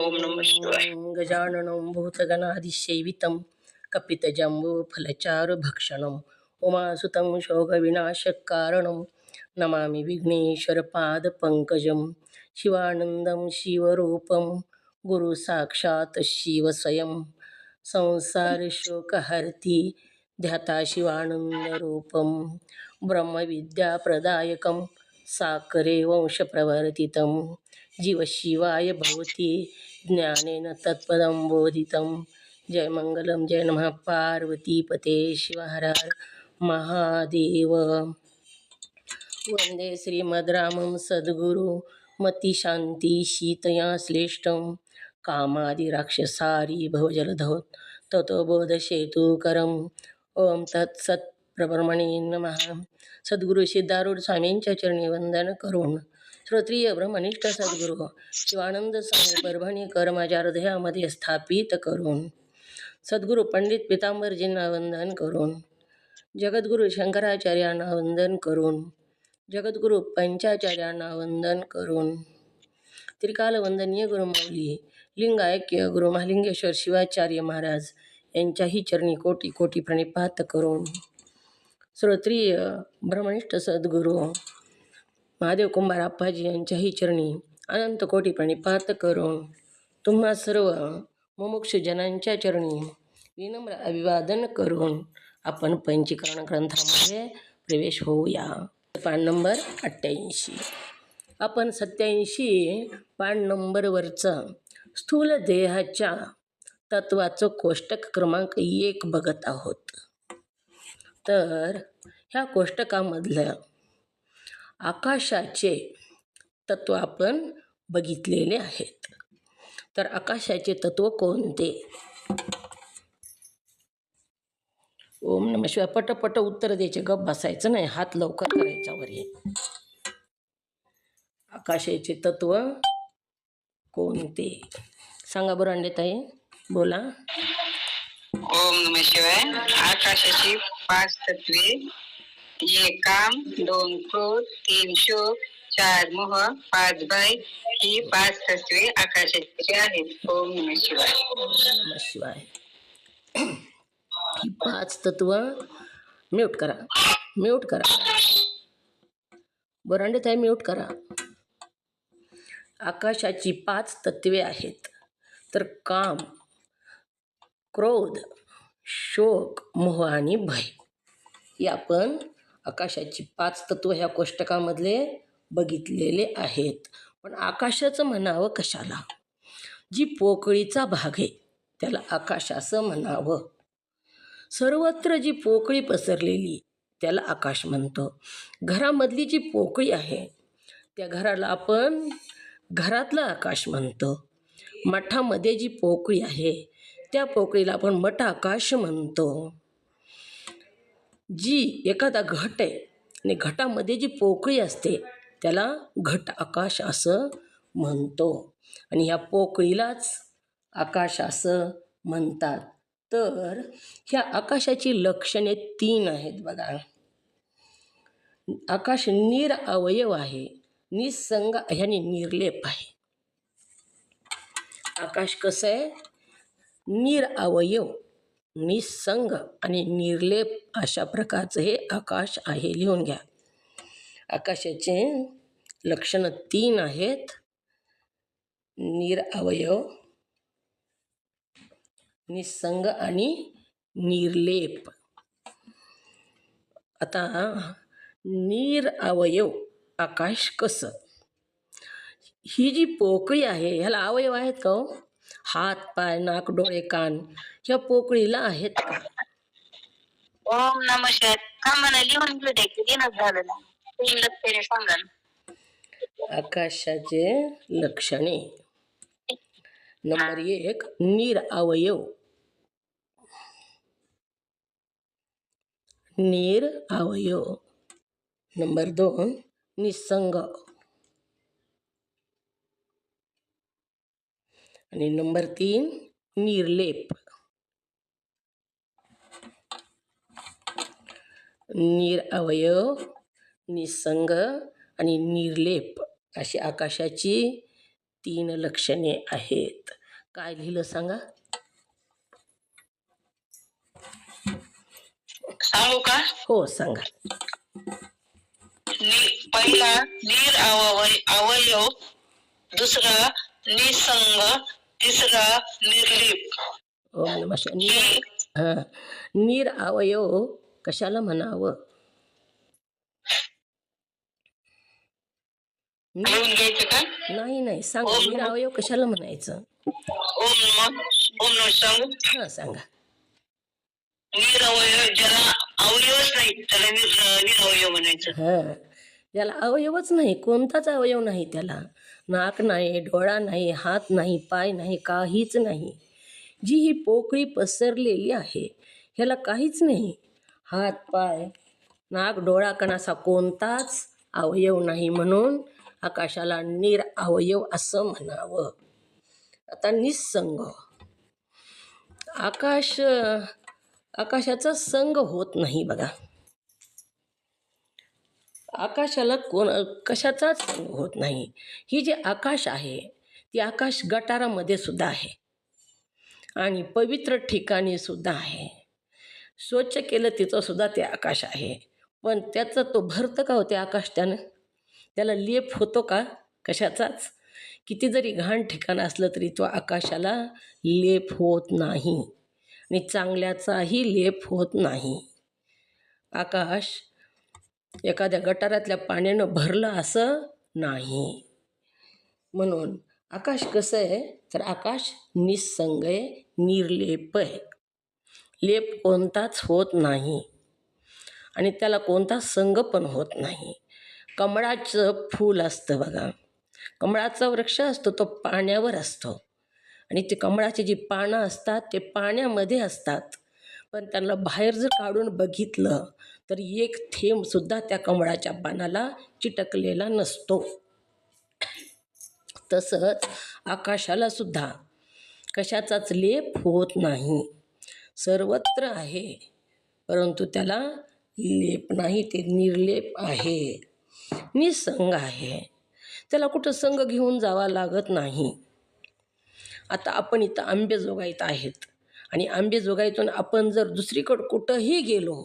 ओम नमः शिवाय. गजाननं भूतगणाधिसेवितं कपितजम्बूफलचारुभक्षणम् उमासुतं शोकविनाशकारणं नमामि विघ्नेश्वरपादपङ्कजं शिवानन्दं शिवरूपं गुरुसाक्षात् शिवस्वयं संसारशोकहर्ति ध्याता शिवानन्दरूपं ब्रह्मविद्याप्रदायकं साकरे वंशप्रवर्तितं जीवशिवाय भवति ज्ञानेन तत्पदं बोधितं. जय मंगलम जय नमः पार्वतीपते शिव हर हर महादेव. वंदे श्रीमद्रामं सद्गुरु मतिशान्ति शीतया श्लेष्ठं कामादिराक्षसारी भवजलधौत ततो बोधसेतुकरम्. ओम तत्सत् प्रब्रह्मणे नमः. सद्गुरु सिद्धारूढ स्वामींच्या चरणी वंदन करून श्रोत्रिय ब्रह्मनिष्ठ सद्गुरु शिवानंद स्वामी परभणीकर माझ्या हृदयामध्ये स्थापित करून सद्गुरु पंडित पितांबरजींना वंदन करून जगद्गुरु शंकराचार्यांना वंदन करून जगद्गुरु पंचाचार्यांना वंदन करून त्रिकाल वंदनीय गुरुमाऊली लिंगायक्य गुरु महालिंगेश्वर शिवाचार्य महाराज यांच्याही चरणी कोटी कोटी प्रणिपात करून श्रोत्रिय ब्रह्मनिष्ठ सद्गुरु महादेव कुंभार आप्पाजी यांच्याही चरणी अनंत कोटी प्रणिपात करून तुम्हा सर्व मुमुक्षु जनांच्या चरणी विनम्र अभिवादन करून आपण पंचीकरण ग्रंथामध्ये प्रवेश होऊया. पान नंबर 88. आपण 87 पान नंबरवरचं स्थूल देहाच्या तत्वाचं कोष्टक क्रमांक 1 बघत आहोत. तर ह्या कोष्टकामधलं आकाशाचे तत्व आपण बघितलेले आहेत. तर आकाशाचे तत्व कोणते? ओम नमः शिवाय. पटपट उत्तर द्यायचे, गप बसायचं नाही, हात लवकर करायचा वर. आकाशाचे तत्व कोणते सांगा बरं अंडेताई, बोला. ओम नमः शिवाय. आकाशाची 5 तत्वे: 1 काम, 2 क्रोध, 3 शोक, 4 मोह, 5 भय. ही 5 तत्वे आकाशाची आहेत. ओम नमः शिवाय. नमः शिवाय. ही 5 तत्व म्यूट करा, म्यूट करा बरांडेताई, म्यूट करा. आकाशाची 5 तत्वे आहेत. तर काम, क्रोध, शोक, मोह आणि भय ही आपण आकाशाची 5 तत्व ह्या कोष्टकामधले बघितलेले आहेत. पण आकाशाचं म्हणावं कशाला? जी पोकळीचा भाग आहे त्याला आकाश असं म्हणावं. सर्वत्र जी पोकळी पसरलेली त्याला आकाश म्हणतो. घरामधली जी पोकळी आहे त्या घराला आपण घरातलं आकाश म्हणतो. मठामध्ये जी पोकळी आहे त्या पोकळीला आपण मठ आकाश म्हणतो. जी एखादा घट आहे आणि घटामध्ये जी पोकळी असते त्याला घट आकाश असं म्हणतो. आणि ह्या पोकळीलाच आकाश असं म्हणतात. तर ह्या आकाशाची लक्षणे 3 आहेत बघा. आकाश निरअवयव आहे, निसंग ह्याने निर्लेप आहे. आकाश कसं आहे? निरअवयव, निसंग आणि निर्लेप अशा प्रकारचं हे आकाश आहे. लिहून घ्या. आकाशाचे लक्षणं 3 आहेत: निरअवयव, निसंग आणि निर्लेप. आता निरअवयव आकाश कसं? ही जी पोकळी आहे ह्याला अवयव आहेत का हो? हात, पाय, नाक, डोळे, कान ह्या पोकळीला आहेत का? ओम नमः शिवाय. का म्हणा लिहून घेऊ दे की दिनच झालं ना. तुम्ही लक्षणे सांगा ना. आकाशाचे लक्षणे नंबर 1 निरअवयव. निरअवयव. नंबर 2 निसंग. आणि नंबर 3 निर्लेप. निरअवयव, निसंग आणि निर्लेप अशी आकाशाची 3 लक्षणे आहेत. काय लिहिलं सांगा? सांगू का? हो सांगा. पहिला अवयव, दुसरा निसंग, तिसरा निर्लीप. ओम नमः शिवाय. हां, निरअवयव कशाला म्हणावं? लिहून घ्यायचं का? नाही सांगा, निरअवयव कशाला म्हणायचं? ओम नमः सांगू. हां सांगा. निरवयव ज्याला अवयवच नाही त्याला निरवयव म्हणायचं. हां, ज्याला अवयवच नाही, कोणताच अवयव नाही त्याला. नाक नाही, डोळा नाही, हात नाही, पाय नाही, काहीच नाही. जी ही पोकळी पसरलेली आहे ह्याला काहीच नाही. हात, पाय, नाक, डोळा कण असा कोणताच अवयव नाही, म्हणून आकाशाला निरअवयव असं म्हणावं. आता निसंग. आकाशाचा संग होत नाही बघा. आकाशाला कशाचाच संग होत नाही. ही जे आकाश आहे ती आकाश गटारामध्ये सुद्धा आहे आणि पवित्र ठिकाणी सुद्धा आहे. स्वच्छ केलं तिथं सुद्धा ते आकाश आहे. पण त्याचं तो भरतं का होते आकाश? त्याला लेप होतो का कशाचाच? किती जरी घाण ठिकाण असलं तरी तो आकाशाला लेप होत नाही आणि चांगल्याचाही लेप होत नाही. आकाश एखाद्या गटारातल्या पाण्यानं भरलं असं नाही. म्हणून आकाश कसं आहे तर आकाश निसंग आहे, निर्लेप आहे. लेप कोणताच होत नाही आणि त्याला कोणता संग पण होत नाही. कमळाचं फूल असतं बघा, कमळाचा वृक्ष असतो तो पाण्यावर असतो आणि ते कमळाची जी पानं असतात ते पाण्यामध्ये असतात, पण त्यांना बाहेर जर काढून बघितलं तर एक थेंबसुद्धा त्या कमळाच्या पानाला चिटकलेला नसतो. तसंच आकाशाला सुद्धा कशाचाच लेप होत नाही. सर्वत्र आहे परंतु त्याला लेप नाही, ते निर्लेप आहे, निसंग आहे. त्याला कुठं संग घेऊन जावा लागत नाही. आता आपण इथं आंबेजोगाईत आहेत आणि आंबेजोगाईतून आपण जर दुसरीकडं कुठंही गेलो,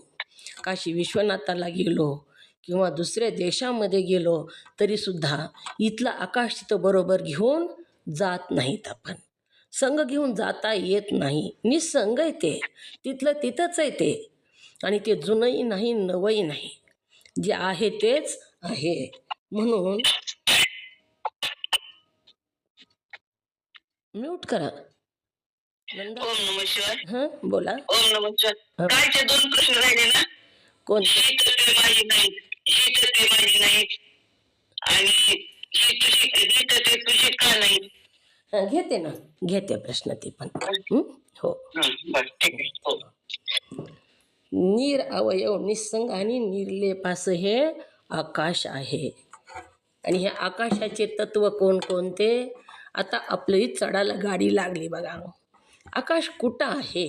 काशी विश्वनाथाला गेलो किंवा दुसऱ्या देशामध्ये गेलो तरीसुद्धा इथलं आकाश तिथं बरोबर घेऊन जात नाहीत. आपण संग घेऊन जाता येत नाही. निसंग आहे ते, तिथलं तिथंच आहे ते आणि ते जुनंही नाही नवंही नाही, जे आहे तेच आहे. म्हणून म्यूट करा नंदा. ओम नमः शिवाय. हां बोला. ओम नमः शिवाय. कालचे 2 प्रश्न राहिले ना? कोणते? ही तत्वे माझी नाहीत, ही तत्वे माझी नाहीत आणि ही तत्वे तुझी का नाहीत? हां घेते प्रश्न ते पण. हो. बरं ठीक आहे. हो. निरअवयव, निसंग आणि निर्लेप असं हे आकाश आहे. आणि हे आकाशाचे तत्व कोणकोणते? आता आपली चढायला गाडी लागली बघा. आकाश कुठं आहे?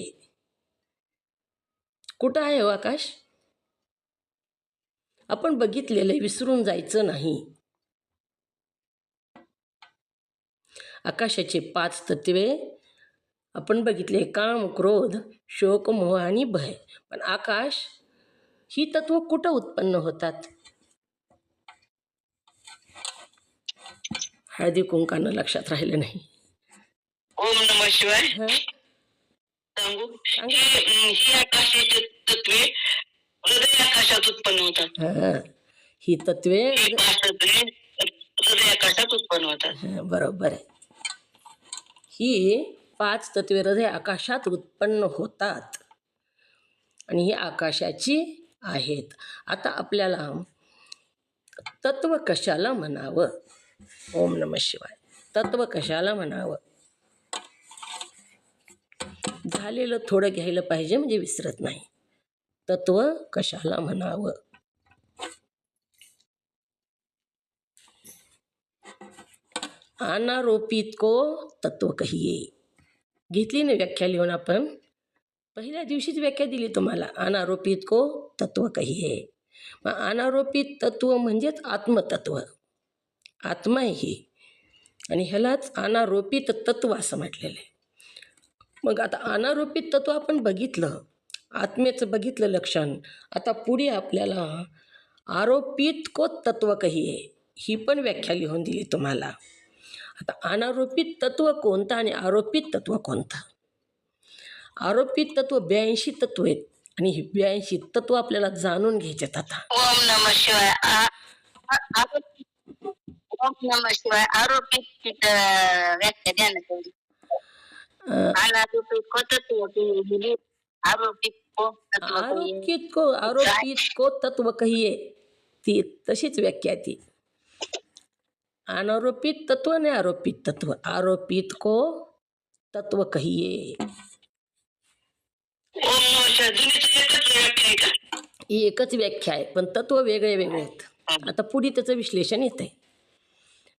कुठं आहे हो आकाश? आपण बघितलेलं विसरून जायचं नाही. आकाशाचे 5 तत्वे आपण बघितले, काम, क्रोध, शोक, मोह आणि भय. पण आकाश ही तत्व कुठं उत्पन्न होतात? हळदी कुंकानं लक्षात राहिलं नाही. ओम नमः शिवाय. हां सांगू. ही आकाशाची तत्वे हृदय आकाशात उत्पन्न होतात. हां, ही तत्वे हृदय आकाशात उत्पन्न होतात. हां बरोबर आहे. ही 5 तत्वे हृदय आकाशात उत्पन्न होतात आणि ही आकाशाची आहेत. आता आपल्याला तत्व कशाला म्हणावं? ओम नमः शिवाय. तत्व कशाला म्हणावं? झालेलं थोडं घ्यायला पाहिजे म्हणजे विसरत नाही. तत्व कशाला म्हणावं? अनारोपित को तत्व कहिये. घेतली ना व्याख्या लिहून आपण? पहिल्या दिवशीच व्याख्या दिली तुम्हाला. अनारोपित को तत्व कहिये. मग अनारोपित तत्व म्हणजेच आत्मतत्व. आत्मा आहे ही. आणि ह्यालाच अनारोपित तत्व असं म्हटलेलं आहे. मग आता अनारोपित तत्व आपण बघितलं, आत्मेचं बघितलं लक्षण. आता पुढे आपल्याला आरोपित को तत्व कहिये ही पण व्याख्या लिहून दिली तुम्हाला. आता अनारोपित तत्व कोणतं आणि आरोपित तत्व कोणतं? आरोपित तत्व 82 तत्व आहेत आणि ही 82 तत्व आपल्याला जाणून घ्यायच्यात आता. ओम नमः शिवाय. ओम नमः शिवाय. आरोपित व्याख्या द्या ना तेवढी. अं, अनारोपित को तत्व कहिये. आरोपित को तत्व कहिये. आरोपित को तत्व कहिये ती तशीच व्याख्या आहे ती. अनारोपित तत्व आणि आरोपित तत्व. आरोपित को तत्व कहिये. ओम नमः शिवाय. दोन्हीची एकच व्याख्या आहे का? ही एकच व्याख्या आहे पण तत्व वेगळे वेगळे आहेत. आता पुढे त्याचं विश्लेषण येत आहे.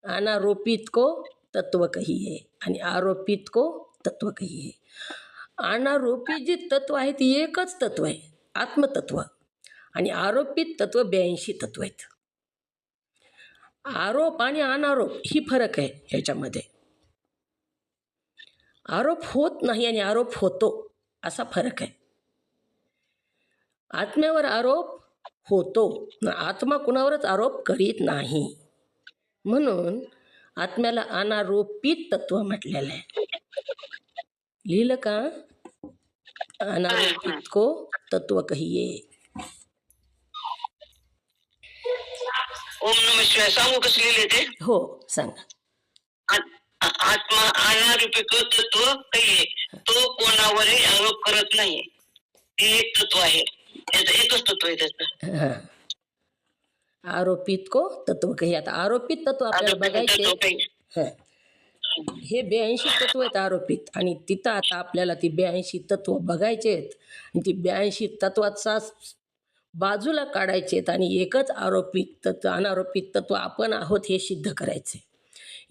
अनारोपित को तत्व कहिये आणि आरोपित को तत्व कहिये. अनारोपित जे तत्व आहे ते एकच तत्व आहे, आत्मतत्व. आणि आरोपित तत्व 82 तत्व आहेत. आरोप आणि अनारोप ही फरक आहे ह्याच्यामध्ये. आरोप होत नाही आणि आरोप होतो असा फरक आहे. आत्म्यावर आरोप होतो, आत्मा कुणावरच आरोप करीत नाही. म्हणून आत्म्याला अनारोपित तत्व म्हटलेलं आहे. लिहिलं का? अनारोपित को तत्व कहिये. ओम नमः शिवाय. सांगू कसं लिहिले ते? हो सांगा. आत्मा अनारूपी तत्व कहिये. तो कोणावरही आरोप करत नाही. हे एक तत्व आहे. त्याचं एकच तत्व आहे त्याचं. हां, आरोपित को तत्व कहिये. आता आरोपित तत्व आपल्याला बघायचे. हां, हे 82 तत्व आहेत आरोपित आणि तिथं आता आपल्याला ती 82 तत्व बघायचे आहेत आणि ती 82 तत्वाचा बाजूला काढायचे आहेत आणि एकच आरोपित तत्व अनारोपित तत्व आपण आहोत हे सिद्ध करायचे.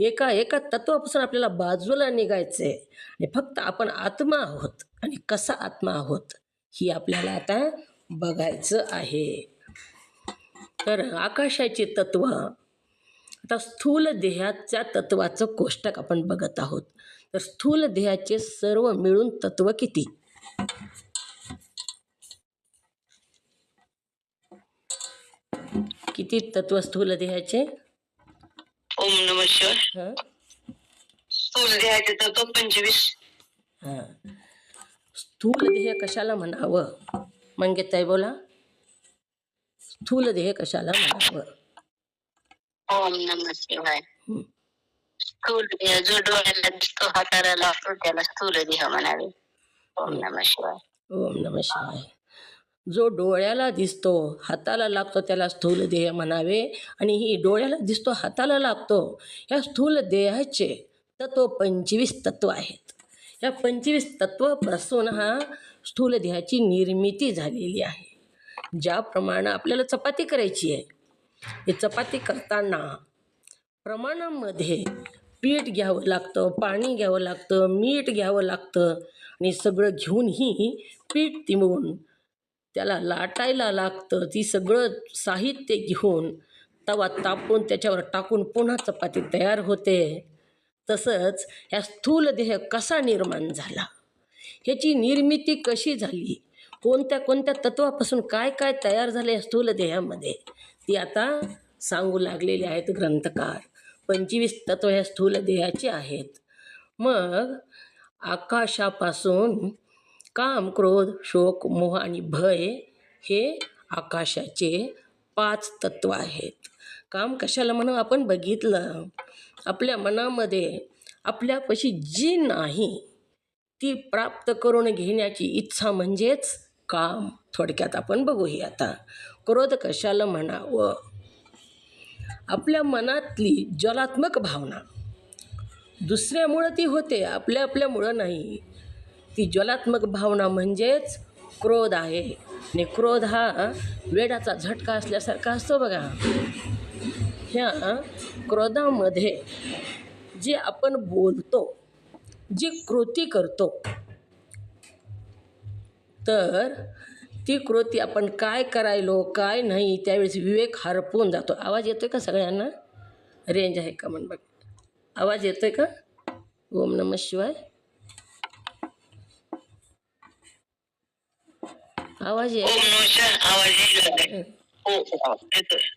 एका तत्वापासून आपल्याला बाजूला निघायचं आहे आणि फक्त आपण आत्मा आहोत. आणि कसा आत्मा आहोत ही आपल्याला आता बघायचं आहे. तर आकाशाचे तत्व. आता स्थूल देहाच्या तत्वाचं कोष्टक आपण बघत आहोत. तर स्थूल देहाचे सर्व मिळून तत्व किती? किती तत्व स्थूल देहाचे? ओम नमः शिवाय. हां स्थूल देहाचे तत्व 25. हां, स्थूल देह कशाला म्हणावं? मंगेताई बोला. स्थूल देह कशाला म्हणावं? ओम नमः शिवाय. स्थूल देह जो डोळ्याला दिसतो, हाताला लागतो त्याला स्थूल देह म्हणावे. ओम नमः शिवाय. ओम नमः शिवाय. जो डोळ्याला दिसतो, हाताला लागतो त्याला स्थूल देह म्हणावे. आणि ही डोळ्याला दिसतो, हाताला लागतो ह्या स्थूल देहाचे तत्व 25 तत्व आहेत. या 25 तत्वापासून हा स्थूल देहाची निर्मिती झालेली आहे. ज्याप्रमाणे आपल्याला चपाती करायची आहे, हे चपाती करताना प्रमाणामध्ये पीठ घ्यावं लागतं, पाणी घ्यावं लागतं, मीठ घ्यावं लागतं आणि सगळं घेऊन ही पीठ तिंबवून त्याला लाटायला लागतं. ती सगळं साहित्य घेऊन तवा तापून त्याच्यावर टाकून पुन्हा चपाती तयार होते. तसंच ह्या स्थूल देह कसा निर्माण झाला, ह्याची निर्मिती कशी झाली, कोणत्या कोणत्या तत्वापासून काय काय तयार झाले या स्थूल देहामध्ये ती आता सांगू लागलेले आहेत ग्रंथकार. 25 तत्व ह्या स्थूल देहाची आहेत. मग आकाशापासून काम, क्रोध, शोक, मोह आणि भय हे आकाशाचे 5 तत्व आहेत. काम कशाला म्हणून आपण बघितलं. आपल्या मनामध्ये आपल्यापाशी जी नाही ती प्राप्त करून घेण्याची इच्छा म्हणजेच काम. थोडक्यात आपण बघूया आता. क्रोध कशाला म्हणावं? आपल्या मनातली ज्वलात्मक भावना. दुसऱ्यामुळं ती होते, आपल्यामुळं नाही. ती ज्वलात्मक भावना म्हणजेच क्रोध आहे. आणि क्रोध हा वेडाचा झटका असल्यासारखा असतो बघा. ह्या क्रोधामध्ये जे आपण बोलतो, जी कृती करतो, तर ती कृती आपण काय करायलो काय नाही त्यावेळेस विवेक हरपून जातो. आवाज येतोय का सगळ्यांना? रेंज आहे का म्हण बघ. आवाज येतोय का? ओम नमः शिवाय. आवाज ओम येतो. नमः शिवाय आवाज येतोय. हो येतोय.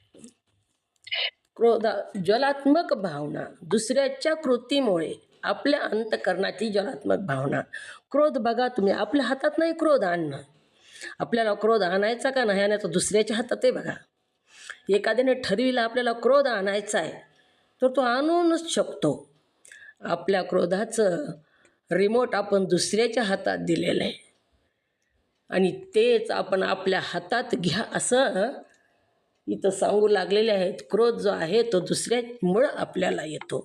क्रोध ज्वलात्मक भावना, दुसऱ्याच्या कृतीमुळे आपल्या अंतकरणाची ज्वलात्मक भावना. क्रोध बघा तुम्ही, आपल्या हातात नाही क्रोध आणणं. आपल्याला क्रोध आणायचा का नाही आणायचा दुसऱ्याच्या हातात आहे बघा. एखाद्याने ठरविला आपल्याला क्रोध आणायचा आहे तर तो आणूनच शकतो. आपल्या क्रोधाचं रिमोट आपण दुसऱ्याच्या हातात दिलेलं आहे आणि तेच आपण आपल्या हातात घ्या असं इथं सांगू लागलेले आहेत. क्रोध जो आहे तो दुसऱ्यामुळं आपल्याला येतो.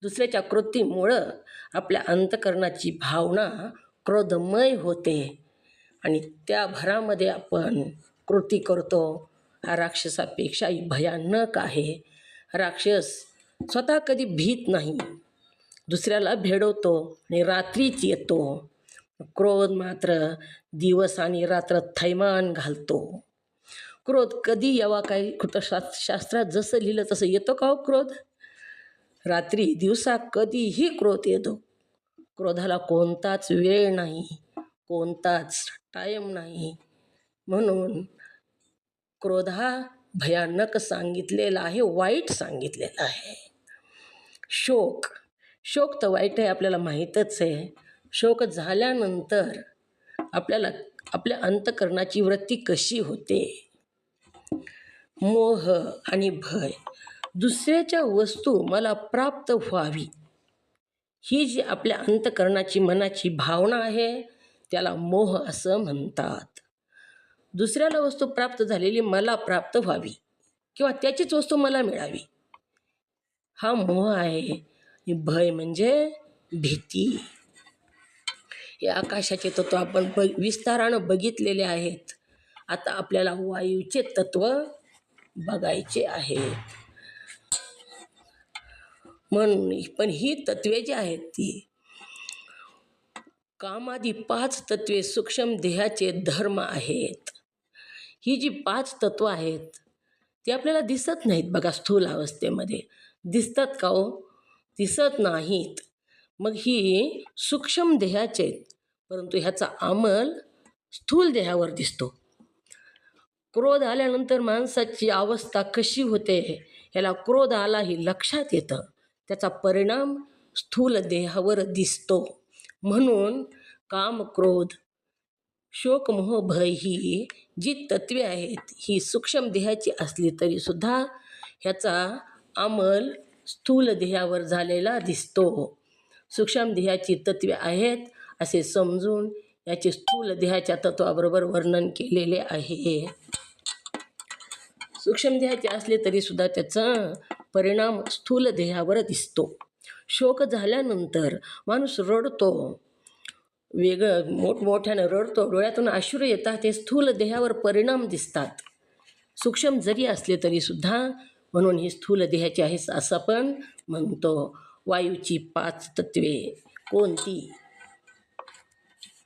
दुसऱ्याच्या कृतीमुळं आपल्या अंतकरणाची भावना क्रोधमय होते आणि त्या भरामध्ये आपण कृती करतो. हा राक्षसापेक्षाही भयानक आहे. राक्षस स्वतः कधी भीत नाही, दुसऱ्याला भेडवतो आणि रात्रीच येतो. क्रोध मात्र दिवस आणि रात्र थैमान घालतो. क्रोध कधी यावा, काही शास्त्रात जसं लिहिलं तसं येतो का हो क्रोध? रात्री दिवसा कधीही क्रोध येतो. क्रोधाला कोणताच वेळ नाही, कोणताच टाईम नाही. म्हणून क्रोध हा भयानक सांगितलेला आहे, वाईट सांगितलेला आहे. शोक, शोक तर वाईट आहे आपल्याला माहीतच आहे. शोक झाल्यानंतर आपल्याला आपल्या अंतकरणाची वृत्ती कशी होते. मोह आणि भय, दुसऱ्याच्या वस्तू मला प्राप्त व्हावी, ही जी आपल्या अंतकरणाची मनाची भावना आहे त्याला मोह असं म्हणतात. दुसऱ्याला वस्तू प्राप्त झालेली मला प्राप्त व्हावी किंवा त्याचीच वस्तू मला मिळावी, हा मोह आहे. भय म्हणजे भीती. हे आकाशाचे तत्व आपण विस्तारानं बघितलेले आहेत. आता आपल्याला वायूचे तत्व बघायचे आहे. म्हणून पण ही तत्वे जी आहेत ती कामादी 5 तत्वे सूक्ष्म देहाचे धर्म आहेत. ही जी 5 तत्व आहेत ती आपल्याला दिसत नाहीत बघा. स्थूल अवस्थेमध्ये दिसतात का हो? दिसत नाहीत. मग ही सूक्ष्म देहाचे आहेत, परंतु ह्याचा अंमल स्थूल देहावर दिसतो. क्रोध आल्यानंतर माणसाची अवस्था कशी होते ह्याला क्रोध आला ही लक्षात येतं. त्याचा परिणाम स्थूल देहावर दिसतो. म्हणून काम, क्रोध, शोक, मोह, भय ही जी तत्वे आहेत ही सूक्ष्म देहाची असली तरीसुद्धा ह्याचा अंमल स्थूल देहावर झालेला दिसतो. सूक्ष्म देहाची तत्वे आहेत असे समजून याचे स्थूल देहाच्या तत्वाबरोबर वर्णन केलेले आहे. सूक्ष्म देहाचे असले तरीसुद्धा त्याचा परिणाम स्थूल देहावर दिसतो. शोक झाल्यानंतर माणूस रडतो, वेगळं मोठमोठ्यानं रडतो, डोळ्यातून अश्रू येतात, ते स्थूल देहावर परिणाम दिसतात. सूक्ष्म जरी असले तरीसुद्धा म्हणून ही स्थूल देहाची आहे असं आपण म्हणतो. वायूची 5 तत्वे कोणती?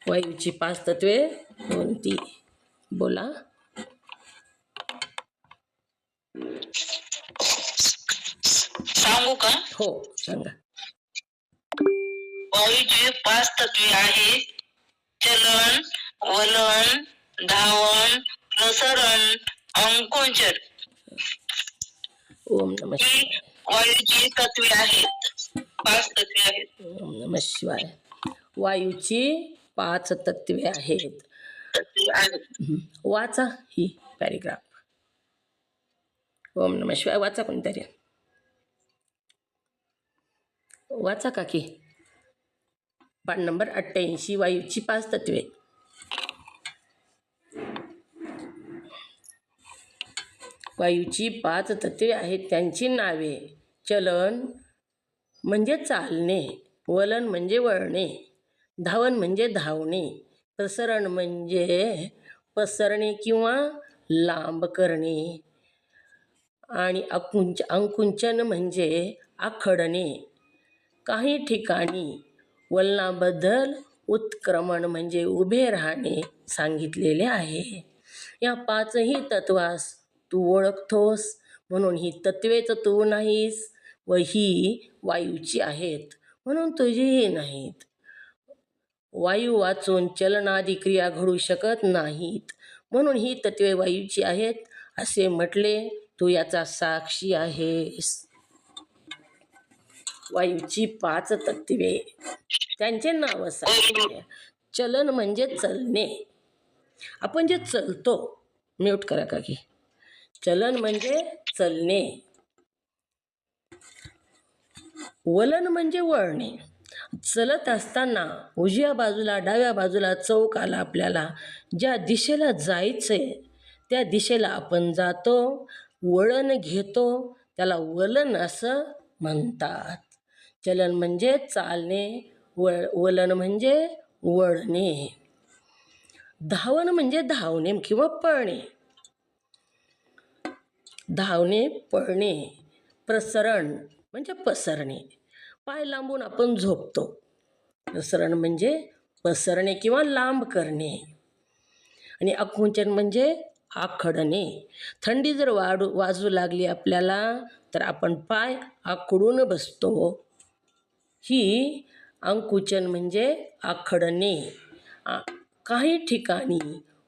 वायूची 5 तत्वे कोणती? बोला. सांगू का? हो सांगा. वायूची 5 तत्वे आहेत चलन, वलन, धावन, प्रसरण, अंकुंचन. ओम नमः ही शिवाय. वायूची तत्वे आहेत. 5 तत्वे आहेत. ओम नमः शिवाय. वायूची 5 तत्वे आहेत. तत्वे आहेत. वाचा ही पॅरेग्राफ. ओम नमः शिवाय वाचा कोणतरी. वाचा काकी. पान नंबर 88, वायूची 5 तत्वे. वायूची 5 तत्वे आहेत, त्यांची नावे. चलन म्हणजे चालणे, वलन म्हणजे वळणे, धावन म्हणजे धावणे, प्रसरण म्हणजे पसरणे किंवा लांब करणे आणि अंकुंचन म्हणजे आखडणे. काही ठिकाणी वलनाबद्दल उत्क्रमण म्हणजे उभे राहणे सांगितलेले आहे. या 5ही तत्वास तू ओळखतोस, म्हणून ही तत्वेच तू नाहीस, व ही वायूची आहेत म्हणून तुझीही नाहीत. वायू वाचून चलनादी क्रिया घडू शकत नाहीत म्हणून ही तत्वे वायूची आहेत असे म्हटले. तू याचा साक्षी आहेस. वायूची 5 तत्वे, त्यांचे नाव सांगितले. चलन म्हणजे चलणे. आपण जे चलतो, म्यूट करा काकी. चलन म्हणजे चलणे. वलन म्हणजे वळणे. चलत असताना उजव्या बाजूला डाव्या बाजूला चौक आला आपल्याला, ज्या दिशेला जायचंय त्या दिशेला आपण जातो, वळण घेतो, त्याला वलन असं म्हणतात. चलन म्हणजे चालणे, वलन म्हणजे वळणे. धावन म्हणजे धावणे किंवा पळणे. धावणे, पळणे. प्रसरण म्हणजे पसरणे. पाय लांबून आपण झोपतो. प्रसरण म्हणजे पसरणे किंवा लांब करणे. आणि आकुंचन म्हणजे आखडणे. थंडी जर वाजू लागली आपल्याला तर आपण पाय आखडून बसतो. ही आकुंचन म्हणजे आखडणे. काही ठिकाणी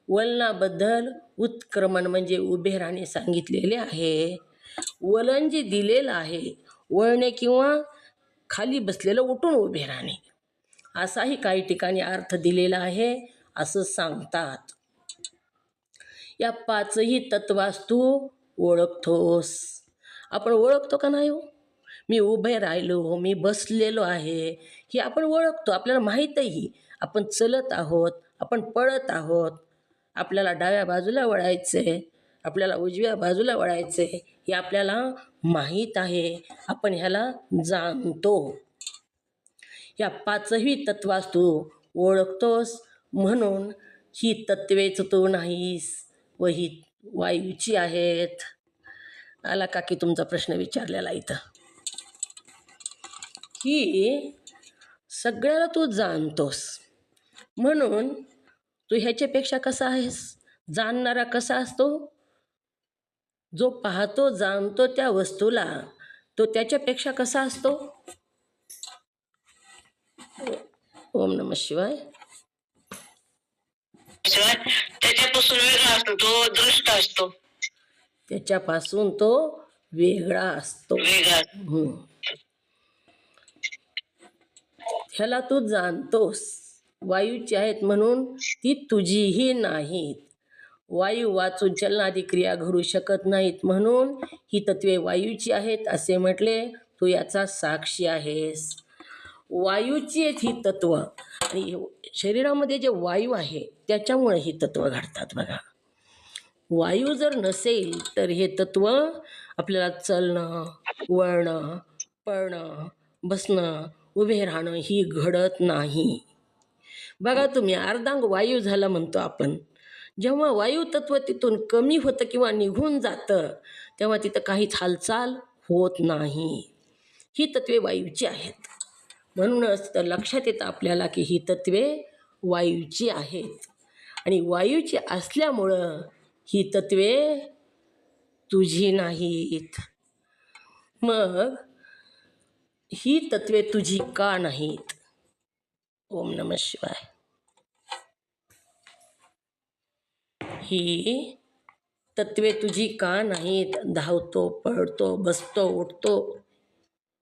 वलनाबद्दल उत्क्रमण म्हणजे उभे राहणे सांगितलेले आहे. वलन जे दिलेलं आहे, वळणे किंवा खाली बसलेलं उठून उभे राहणे, असाही काही ठिकाणी अर्थ दिलेला आहे असं सांगतात. या 5ही तत्वास तू ओळखतोस. आपण ओळखतो का नाही हो? मी उभे राहिलो, मी बसलेलो आहे, हे आपण ओळखतो. आपल्याला माहीतही आपण चलत आहोत, आपण पळत आहोत. आपल्याला डाव्या बाजूला वळायचे, आपल्याला उजव्या बाजूला वळायचे, हे आपल्याला माहीत आहे. आपण ह्याला जाणतो. या 5ही तत्वास तू ओळखतोस म्हणून ही तत्वेच तू नाहीस व ही वायूची आहेत. आला काकी तुमचा प्रश्न विचारलेला इथं. ही सगळ्याला तू जाणतोस म्हणून तू ह्याच्यापेक्षा कसा आहेस? जाणणारा कसा असतो? जो पाहतो, जाणतो त्या वस्तूला, तो त्याच्यापेक्षा कसा असतो? ओम नमः शिवाय. त्याच्यापासून वेगळा असतो, तो दृष्ट असतो. त्याच्यापासून तो वेगळा असतो. ह्याला तू जाणतोस. वायूची आहेत म्हणून ती तुझीही नाहीत. वायू वाचून चलनादी क्रिया घडू शकत नाहीत म्हणून ही तत्वे वायूची आहेत असे म्हटले. तू याचा साक्षी आहेस. वायूची आहेत ही तत्व. आणि शरीरामध्ये जे वायू आहे त्याच्यामुळे ही तत्व घडतात बघा. वायू जर नसेल तर हे तत्व आपल्याला चलणं, वळणं, पळणं, बसणं, उभे राहणं ही घडत नाही. बघा तुम्ही, अर्धांग वायू झाला म्हणतो आपण. जेव्हा वायू तत्व तिथून कमी होतं किंवा निघून जातं तेव्हा तिथं काहीच हालचाल होत नाही. ही तत्वे वायूची आहेत. म्हणूनच तर लक्षात येतं आपल्याला की ही तत्वे वायूची आहेत. आणि वायूची असल्यामुळं ही तत्वे तुझी नाहीत. मग ही तत्वे तुझी का नाहीत? ओम नमः शिवाय. ही तत्वे तुझी का नाहीत? धावतो, पळतो, बसतो, उठतो,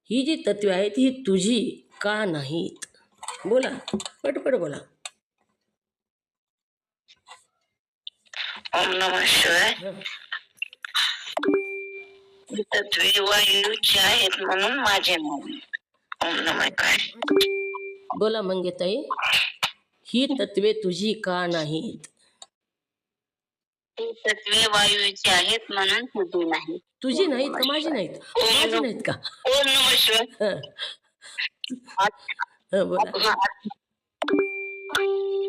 ही जी तत्वे आहेत ही तुझी का नाहीत? बोला, पटपट बोला. ओम नमः शिवाय. तत्वे वायूची आहेत म्हणून माझे नाही. ओम नमः काय बोला मंगेताई. ही तत्वे तुझी का नाहीत? तत्वे वायूची आहेत म्हणून तुझी नाही. तुझी नाहीत का माझी नाहीत? माझी नाहीत का? ओम नमः शिवाय. बोला.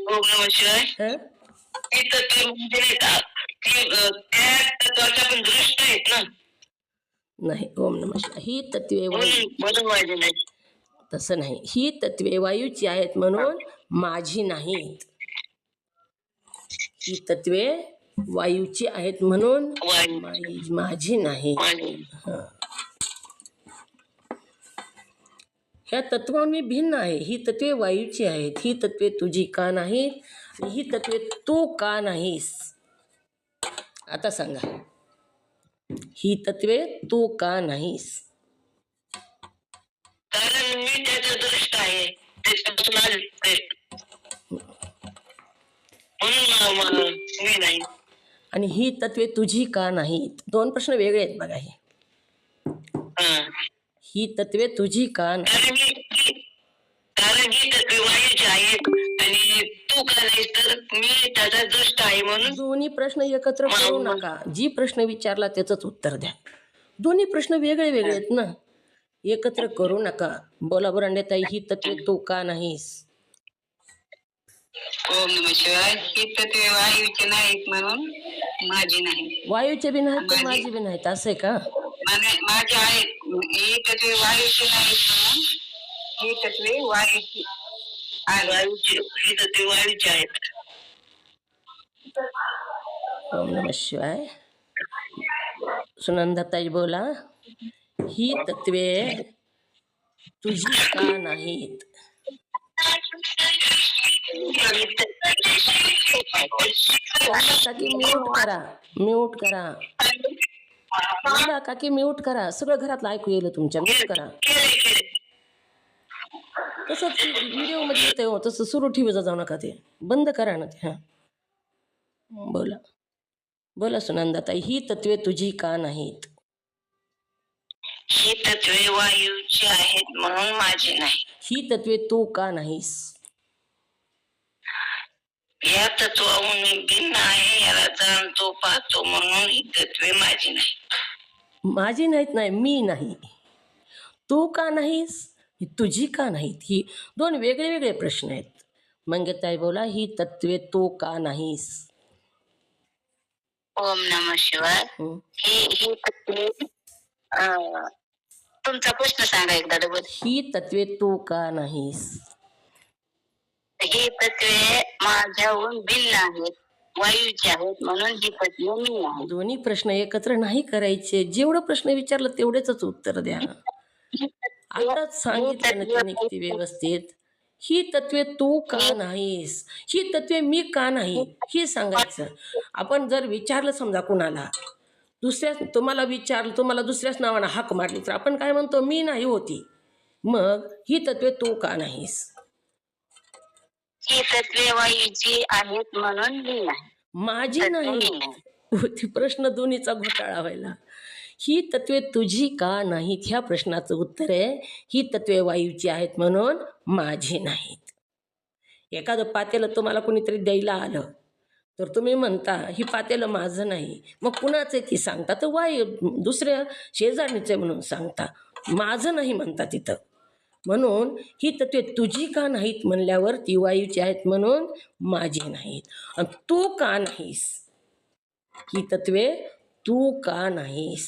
ओम नमः शिवाय. ती तत्वे म्हणजे त्या तत्वाच्या पण दृष्ट आहेत ना. नाही. ओम नमः शिवाय. ही तत्वे वायू नाही. तसं नाही. ही तत्वे वायूची आहेत म्हणून माझी नाहीत. ही तत्वे वायूची आहेत म्हणून माझी नाही. ह्या तत्वांनी मी भिन्न आहे. ही तत्वे वायूची आहेत. ही तत्वे तुझी का नाहीत आणि ही तत्वे तू का नाहीस? आता सांगा, ही तत्वे तू का नाहीस? कारण मी त्याचा दृष्ट आहे, त्याच्यापासून आले म्हणून मी नाही. आणि ही तत्वे तुझी का नाहीत? दोन प्रश्न वेगळे आहेत बघा. हे ही तत्वे तुझी का नाही? कारण ही तत्वे वायूची आहेत आणि तू का नाही, तर मी त्याचा दृष्ट आहे म्हणून. दोन्ही प्रश्न एकत्र करू नका. जी प्रश्न विचारला त्याचंच उत्तर द्या. दोन्ही प्रश्न वेगळे वेगळे आहेत ना, एकत्र करू नका. बोला बुरांडेताई, ही तत्वे तू का नाहीस? ओम नमः शिवाय. ही तत्वे वायूची नाहीत म्हणून माझी नाही. वायूचे बी नाहीत तर माझी बी नाहीत, असं आहे का? माझी आहेत. ही तत्वे वायूची नाहीत म्हणून ही तत्वे वायूची ही तत्वे वायूची आहेत. ओम नमः शिवाय. सुनंदाताई बोला, ही तत्वे तुझी का नाहीत? काकी म्यूट करा, म्यूट करा. बोला काकी, म्यूट करा. सगळं घरातलं ऐकू येईल तुमच्या. म्यूट करा. तसंच व्हिडिओ मध्ये येते हो, तसं सुरू ठेवायचं जाऊ नका. ते बंद करा ना ते. हां बोला, बोला सुनंदाताई, ही तत्वे तुझी का नाहीत? ही तत्वे वायूची आहेत म्हणून माझी नाही. ही तत्वे तू का नाहीस? या तत्वाहून मी भिन्न आहे, याला जाणतो पाहतो म्हणून ही तत्वे माझी नाही. माझी नाहीत नाही, मी नाही. तू का नाहीस, ही तुझी का नाहीत? ही दोन वेगळे वेगळे प्रश्न आहेत. मंगेताई बोला, ही तत्वे तू का नाहीस? ओम नमः शिवाय. ही तत्वे तुमचा प्रश्न सांगा एकदा डबल. ही तत्वे तू का नाहीस? ही तत्वे माझ्याहून भिन्न आहेत, वायूची आहेत म्हणून ही तत्वे मी आहे. दोन्ही प्रश्न एकत्र नाही करायचे. जेवढं प्रश्न विचारलं तेवढेच उत्तर द्या. आताच सांगितलं ना त्याने किती व्यवस्थित. ही तत्वे तू का नाहीस, ही तत्वे मी का नाही, हे सांगायचं. आपण जर विचारलं समजा कुणाला, तुम्हाला विचारलं, तुम्हाला दुसऱ्याच नावानं हाक मारली, तर आपण काय म्हणतो? मी नाही होती. मग ही तत्वे तू का नाहीस? ही तत्वे वायूची आहेत म्हणून मी नाही, माझी नाही. प्रश्न दोन्हीचा घोटाळा व्हायला. ही तत्वे तुझी का नाहीत ह्या प्रश्नाचं उत्तर आहे, ही तत्वे वायूची आहेत म्हणून माझी नाहीत. एखादं पातेलं तुम्हाला कोणीतरी द्यायला आलं तर तुम्ही म्हणता, ही पातेलं माझं नाही. मग कुणाचं ती सांगता? तर वायू दुसऱ्या शेजारणीचे म्हणून सांगता, माझं नाही म्हणता तिथं. म्हणून ही तत्वे तुझी का नाहीत म्हणल्यावर ती वायूची आहेत म्हणून माझी नाहीत. आणि तू का नाहीस, ही तत्वे तू का नाहीस?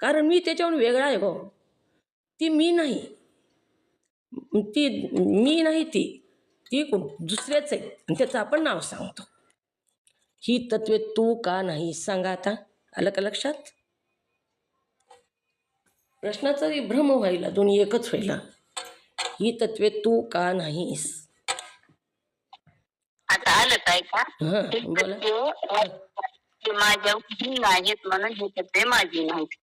कारण मी त्याच्याहून वेगळा आहे. हो, ती मी नाही, ती मी नाही, ती दुसऱ्याच आहे आणि त्याचं आपण नाव सांगतो. ही तत्वे तू का नाही सांगा. आता आलं का लक्षात? प्रश्नाचा भ्रम व्हायला, दोन्ही एकच व्हायला. ही तत्वे तू का नाहीस? आता आलं काय का? हां बोला. माझ्या भिन्न आहेत म्हणून ही तत्वे माझी नाहीत.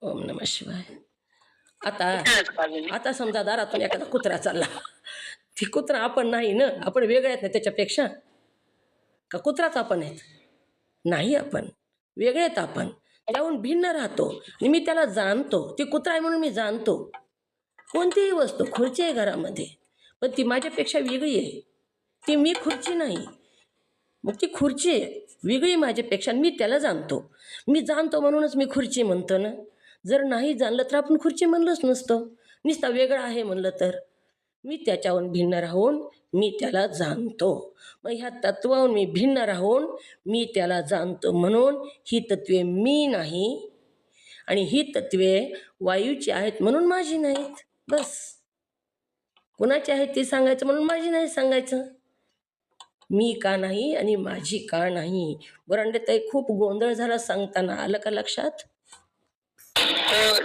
ओम नमः शिवाय. आता समजा दारातून एखादा कुत्रा चालला, ती कुत्रा आपण नाही ना, आपण वेगळे आहेत ना त्याच्यापेक्षा? का कुत्राच आपण आहेत? नाही, आपण वेगळे आहेत. आपण त्याहून भिन्न राहतो आणि मी त्याला जाणतो. ती कुत्रा आहे म्हणून मी जाणतो. कोणतीही वस्तू, खुर्ची आहे घरामध्ये, पण ती माझ्यापेक्षा वेगळी आहे. ती मी खुर्ची नाही, मग ती खुर्ची आहे वेगळी माझ्यापेक्षा, मी त्याला जाणतो. मी जाणतो म्हणूनच मी खुर्ची म्हणतो ना. जर नाही जाणलं तर आपण खुर्ची म्हणलंच नसतं. नुसता वेगळा आहे म्हणलं तर. मी त्याच्याहून भिन्न राहून मी त्याला जाणतो. मग ह्या तत्वाहून मी भिन्न राहून मी त्याला जाणतो म्हणून ही तत्वे मी नाही आणि ही तत्वे वायूची आहेत म्हणून माझी नाहीत. बस. कुणाची आहेत ते सांगायचं म्हणून माझी नाही सांगायचं. मी का नाही आणि माझी का नाही. वरांडे ताई, खूप गोंधळ झाला सांगताना. आलं का लक्षात?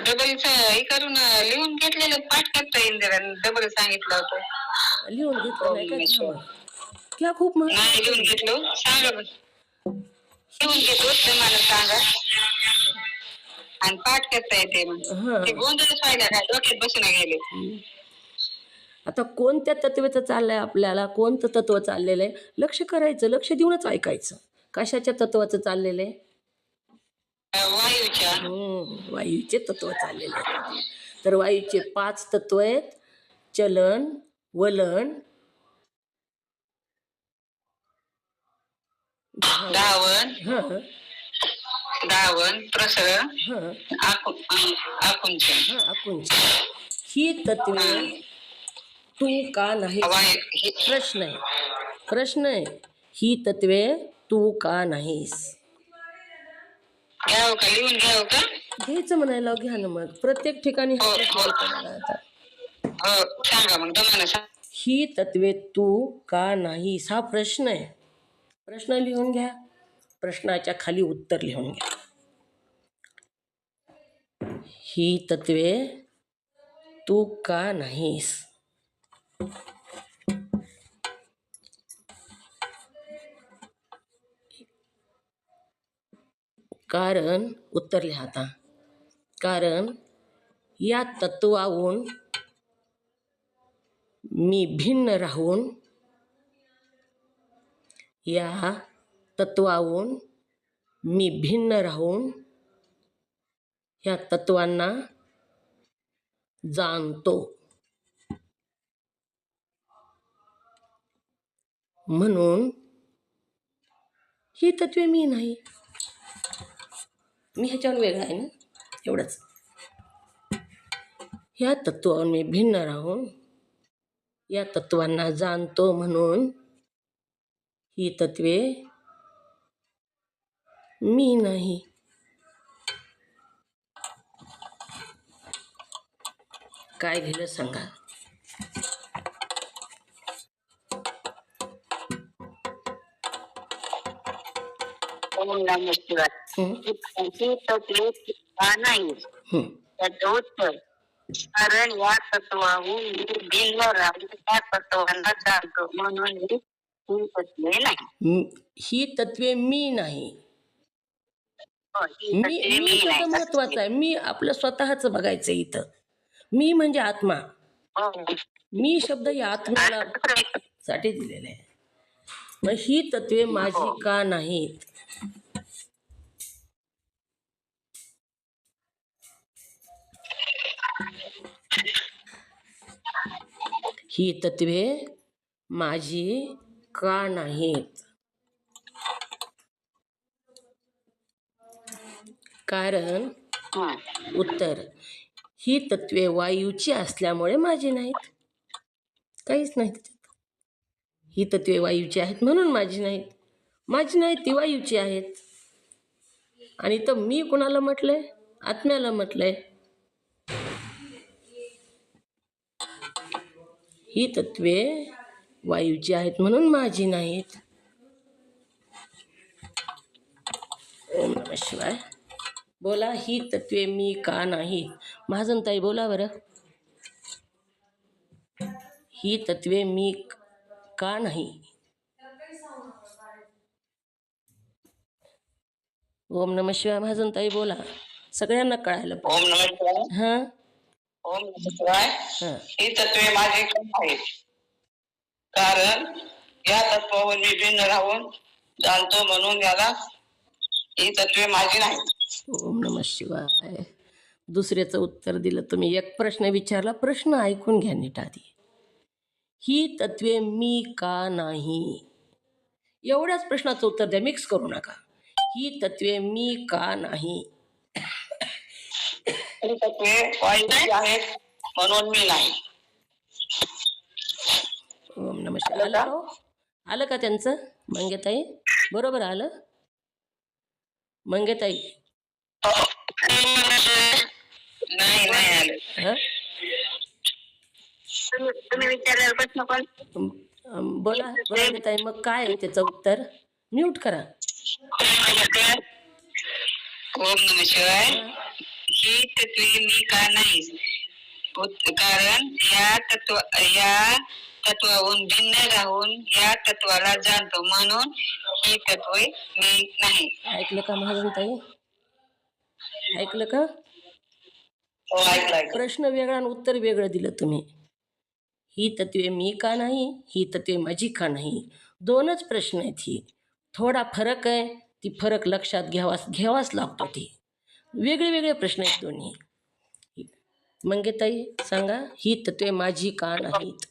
डबलच हे करून लिहून घेतलेलं पाठ करता येईल जरा डबल सांगितलं होतं. लिहून घेतलं नाही ओम का? नमः घ्या शिवाय. मग. घ्या, खूप नाही महत्वाचं लिहून आहे. घेतलो सांगा बरं. लिहून घेतो ते मला सांगा आणि पाठ करता येते मग. ते हां. गोंधळच व्हायला काय डोक्यात बसून गेले. आता कोणत्या तत्वाचं चाललंय आपल्याला, कोणतं तत्व चाललेलं आहे, लक्ष करायचं, लक्ष देऊनच ऐकायचं. कशाच्या तत्वाचं चाललेलं आहे? वायूच्या. वायूचे तत्व चाललेले आहेत आपले. तर वायूचे 5 तत्व आहेत: चलन, वलन, धावन, हं, धावन, प्रसरण, हं, आकुंचन. आकुंचन. ही तत्वे तू का नाही? प्रश्न आहे. प्रश्न आहे, ही तत्वे तू का नाहीस? घ्यावं का लिहून घ्यावं का? घ्यायचं म्हणायला घ्या ना मग. प्रत्येक ठिकाणी हा प्रश्न येतो मला आता. हो सांगा मग तुम्हाला सांग. ही तत्वे तू का नाहीस हा प्रश्न आहे. प्रश्न लिहून घ्या, प्रश्नाच्या खाली उत्तर लिहून घ्या. ही तत्वे तू का नाहीस? कारण उत्तर लिहा आता. कारण या तत्वाहून मी भिन्न राहून, या तत्वाहून मी भिन्न राहून या तत्वांना जाणतो. म्हणून ही तत्वे मी नाही. मी ह्याच्यावर वेगळा आहे ना, एवढंच. या तत्वावरून मी भिन्न राहून या तत्वांना जाणतो, म्हणून ही तत्वे मी नाही. काय लिहिलं सांगा. ओम नमः शिवाय. ही तत्वे का नाही त्याचं उत्तर. कारण या तत्वाहून मी भिन्न राहून त्या तत्वांना जाणतो, म्हणून मी ही तत्वे नाही. ही तत्वे मी नाही. ही मी तत्वे मी शब्द नाही. महत्वाचा आहे. मी आपलं स्वतःच बघायचं इथं. मी म्हणजे आत्मा. मी शब्द या आत्म्याला साठी दिलेले आहे. मग ही तत्वे माझी का नाहीत? ही तत्वे माझी का नाहीत? कारण उत्तर, ही तत्वे वायूची असल्यामुळे माझी नाहीत. काहीच नाही त्याच्यात. ही तत्वे वायूची आहेत म्हणून माझी नाहीत. माझी नाहीत, ती वायूची आहेत. आणि तर मी कुणाला म्हटलंय? आत्म्याला म्हटलंय. ही तत्वे वायूची आहेत म्हणून माझी नाहीत. ओम नमः शिवाय. बोला, ही तत्वे मी का नाहीत? महाजनताई बोला बरं. ही तत्वे मी का नाही? ओम नमः शिवाय. महाजनताई बोला, सगळ्यांना कळायला ओम नमः शिवाय. हां ओम नमः शिवाय. हां. ही तत्वे माझी का आहेत? कारण या तत्वाहून मी भिन्न राहून जाणतो, म्हणून याला ही तत्वे माझी नाहीत. ओम नमः शिवाय. दुसऱ्याचं उत्तर दिलं तुम्ही. एक प्रश्न विचारला, प्रश्न ऐकून घ्या नीट आधी. ही तत्वे मी का नाही? एवढ्याच प्रश्नाचं उत्तर द्या, मिक्स करू नका. ही तत्वे मी का नाही? ही तत्वे वायूची आहेत म्हणून मी नाही. ओम नमः शिवाय. आलं का हो? आलं का त्यांचं? मंगेताई बरोबर आलं? मंगेताई नाही नाही आलं. हां तुम्ही विचारलेला प्रश्न पण बोला मंगेताई, मग काय आहे त्याचं उत्तर? म्यूट करा. ओम नमः शिवाय. ही तत्वे मी का नाहीस? कारण या तत्वाहून भिन्न राहून या तत्वाला जाणतो, म्हणून ही तत्वे मी नाही. ऐकलं का महाजन ताई? ऐकलं का? हो, ऐकलं. प्रश्न वेगळा आणि उत्तर वेगळं दिलं तुम्ही. ही तत्वे मी का नाही, ही तत्वे माझी का नाही, दोनच प्रश्न आहेत. ही थोडा फरक आहे, ती फरक लक्षात घ्यावाच लागतो. ती वेगळे वेगळे प्रश्न आहेत दोन्ही. मंगेताई सांगा, ही तत्वे माझी का नाहीत?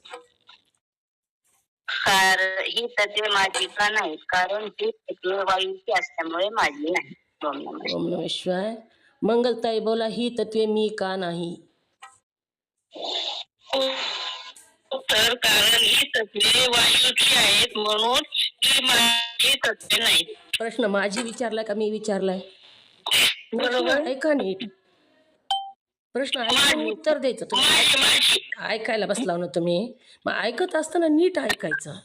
ही तत्वे माझी का नाहीत? कारण ही तत्वे वायूची असल्यामुळे माझी नाही. ओम नमः शिवाय. मंगलताई बोला, ही तत्वे मी का नाही? तर कारण ही तत्वे वायूची आहेत, म्हणून ही माझी तत्वे नाहीत. प्रश्न माझी विचारलाय का मी विचारलाय? बरोबर. ऐका नीट. प्रश्न ऐकून उत्तर द्यायचं. तुम्ही ऐकायला बसला ना तुम्ही, मग ऐकत असताना नीट ऐकायचं.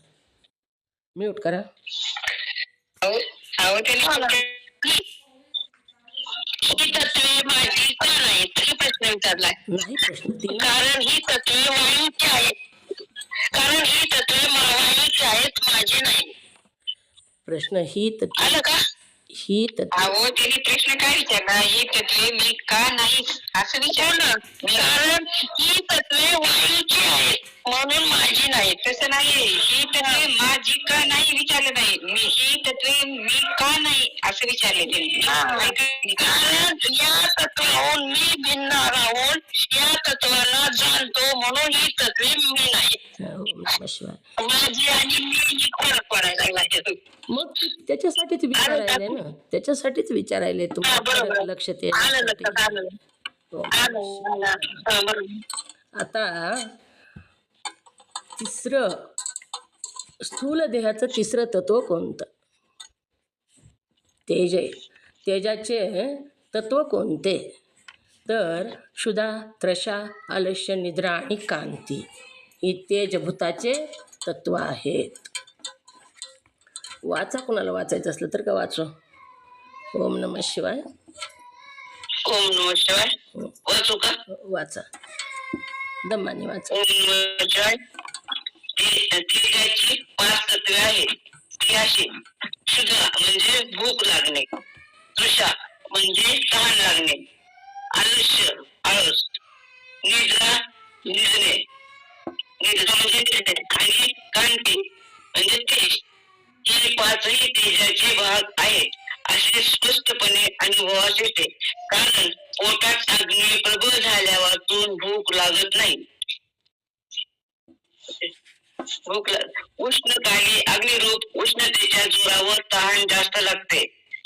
म्यूट करा. ही तत्वे माझी का नाही? तरी प्रश्न विचारलाय. नाही प्रश्न ती कारण ही तत्वे वायूची आहेत. कारण ही तत्वे वायूची आहेत, माझी नाही. प्रश्न ही तत्वे आलं का? ही तत्वे अहो, त्यांनी प्रश्न काय विचारला? ही तत्वे मी का नाही असं विचारलं. कारण ही तत्वे वायूची आहेत, म्हणून माझी नाही. तसं नाही. ही तत्वे माझी का नाही विचारलं नाही. ही तत्वे मी का नाही असं विचारले त्यांनी. कारण या तत्वाहून मी भिन्न राहून या तत्वाला जाणतो, म्हणून ही तत्वे मी नाही. माझी आणि मी फरक पडायला लागला. मग त्याच्यासाठीच विचारायले ना, त्याच्यासाठीच विचारायले तुम्हाला लक्षात येईल. आता तिसरं स्थूल देहाचं तिसरं तत्व कोणतं? तेज आहे. तेजाचे तत्व कोणते? तर क्षुधा, त्रषा, आलस्य, निद्रा आणि कांती ही तेजभूताचे तत्व आहेत. वाचा, कोणाला वाचायचं असलं तर का वाचो. ओम नमः शिवाय. ओम नमः शिवाय. वाचू का? वाचा, दमाने वाचा. ओम नमः शिवाय. तेजाची 5 तत्वे आहेत. ती अशी: क्षुधा म्हणजे भूक लागणे, तृषा म्हणजे तहान लागणे, आलस्य आळस, निद्रा निजणे, निद्रा म्हणजे आणि कांती म्हणजे तेज. हे 5ही तेजाचे भाग आहेत असे स्पष्टपणे अनुभवास येते. कारण पोटात अग्नी प्रबळ झाल्यावर भूक लागत नाही. उष्णकाली अग्निरूप उष्णतेच्या जोरावर तहान जास्त लागते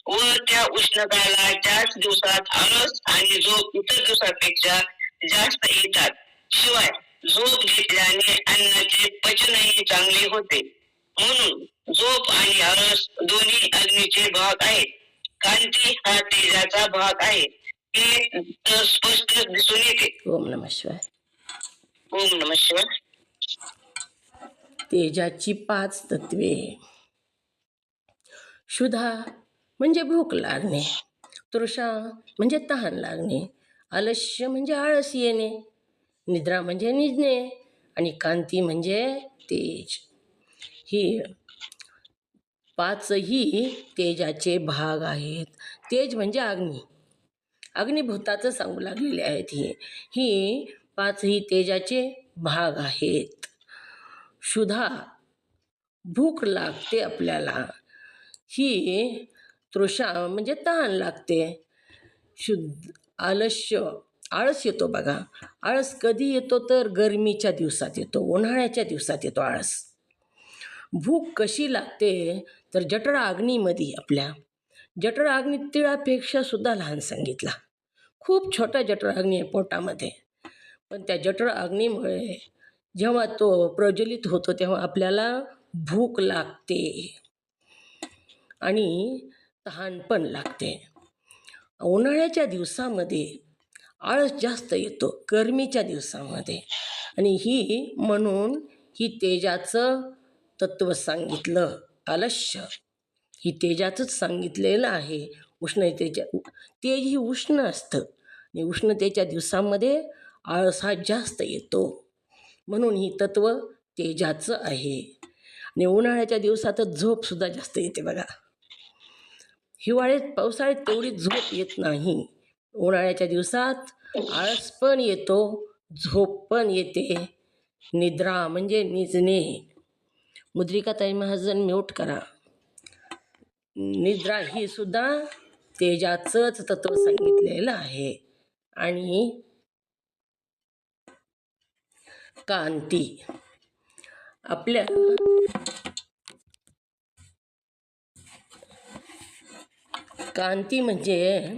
व त्या उष्णताला त्याच दिवसात आळस आणि झोप इतर दिवसापेक्षा जास्त येतात. शिवाय झोप घेतल्याने अन्नाचे पचनही चांगले होते. म्हणून झोप आणि आळस दोन्ही अग्नीचे भाग आहेत. कांती हा तेजाचा भाग आहे. हे स्पष्ट दिसून येते. ओम नमः शिवाय. ओम नमः शिवाय. तेजाची 5 तत्वे: क्षुधा म्हणजे भूक लागणे, तृषा म्हणजे तहान लागणे, आलस्य म्हणजे आळस येणे, निद्रा म्हणजे निजणे आणि कांती म्हणजे तेज. ही 5ही तेजाचे भाग आहेत. तेज म्हणजे अग्नी, अग्निभूताचं सांगू लागलेले आहेत. ही 5ही तेजाचे भाग आहेत. क्षुधा भूक लागते आपल्याला, ही तृषा म्हणजे तहान लागते, आलस्य आळस येतो बघा. आळस कधी येतो तर गरमीच्या दिवसात येतो, उन्हाळ्याच्या दिवसात येतो आळस. भूक कशी लागते तर जठर अग्नीमध्ये, आपल्या जठर अग्नी तिळापेक्षा सुद्धा लहान सांगितला. खूप छोटा जठर अग्नी आहे पोटामध्ये, पण त्या जठर अग्नीमुळे जेव्हा तो प्रज्वलित होतो तेव्हा आपल्याला भूक लागते आणि तहान पण लागते. उन्हाळ्याच्या दिवसामध्ये आळस जास्त येतो, गरमीच्या दिवसामध्ये. आणि म्हणून ही तेजाचं तत्व सांगितलं. आलस्य ही तेजाचंच सांगितलेलं आहे. उष्णतेच्या तेज ही उष्ण असतं, आणि उष्णतेच्या दिवसांमध्ये आळस हा जास्त येतो, म्हणून ही तत्व तेजाचं आहे. आणि उन्हाळ्याच्या दिवसातच झोपसुद्धा जास्त येते बघा. हिवाळ्यात पावसाळ्यात तेवढी झोप येत नाही. उन्हाळ्याच्या दिवसात आळस पण येतो, झोप पण येते. निद्रा म्हणजे निजणे. मुद्रिकाताई महाजन म्यूट करा. निद्रा ही सुद्धा तेजाचंच तत्व सांगितलेलं आहे. आणि कांती आपल्या कांती म्हणजे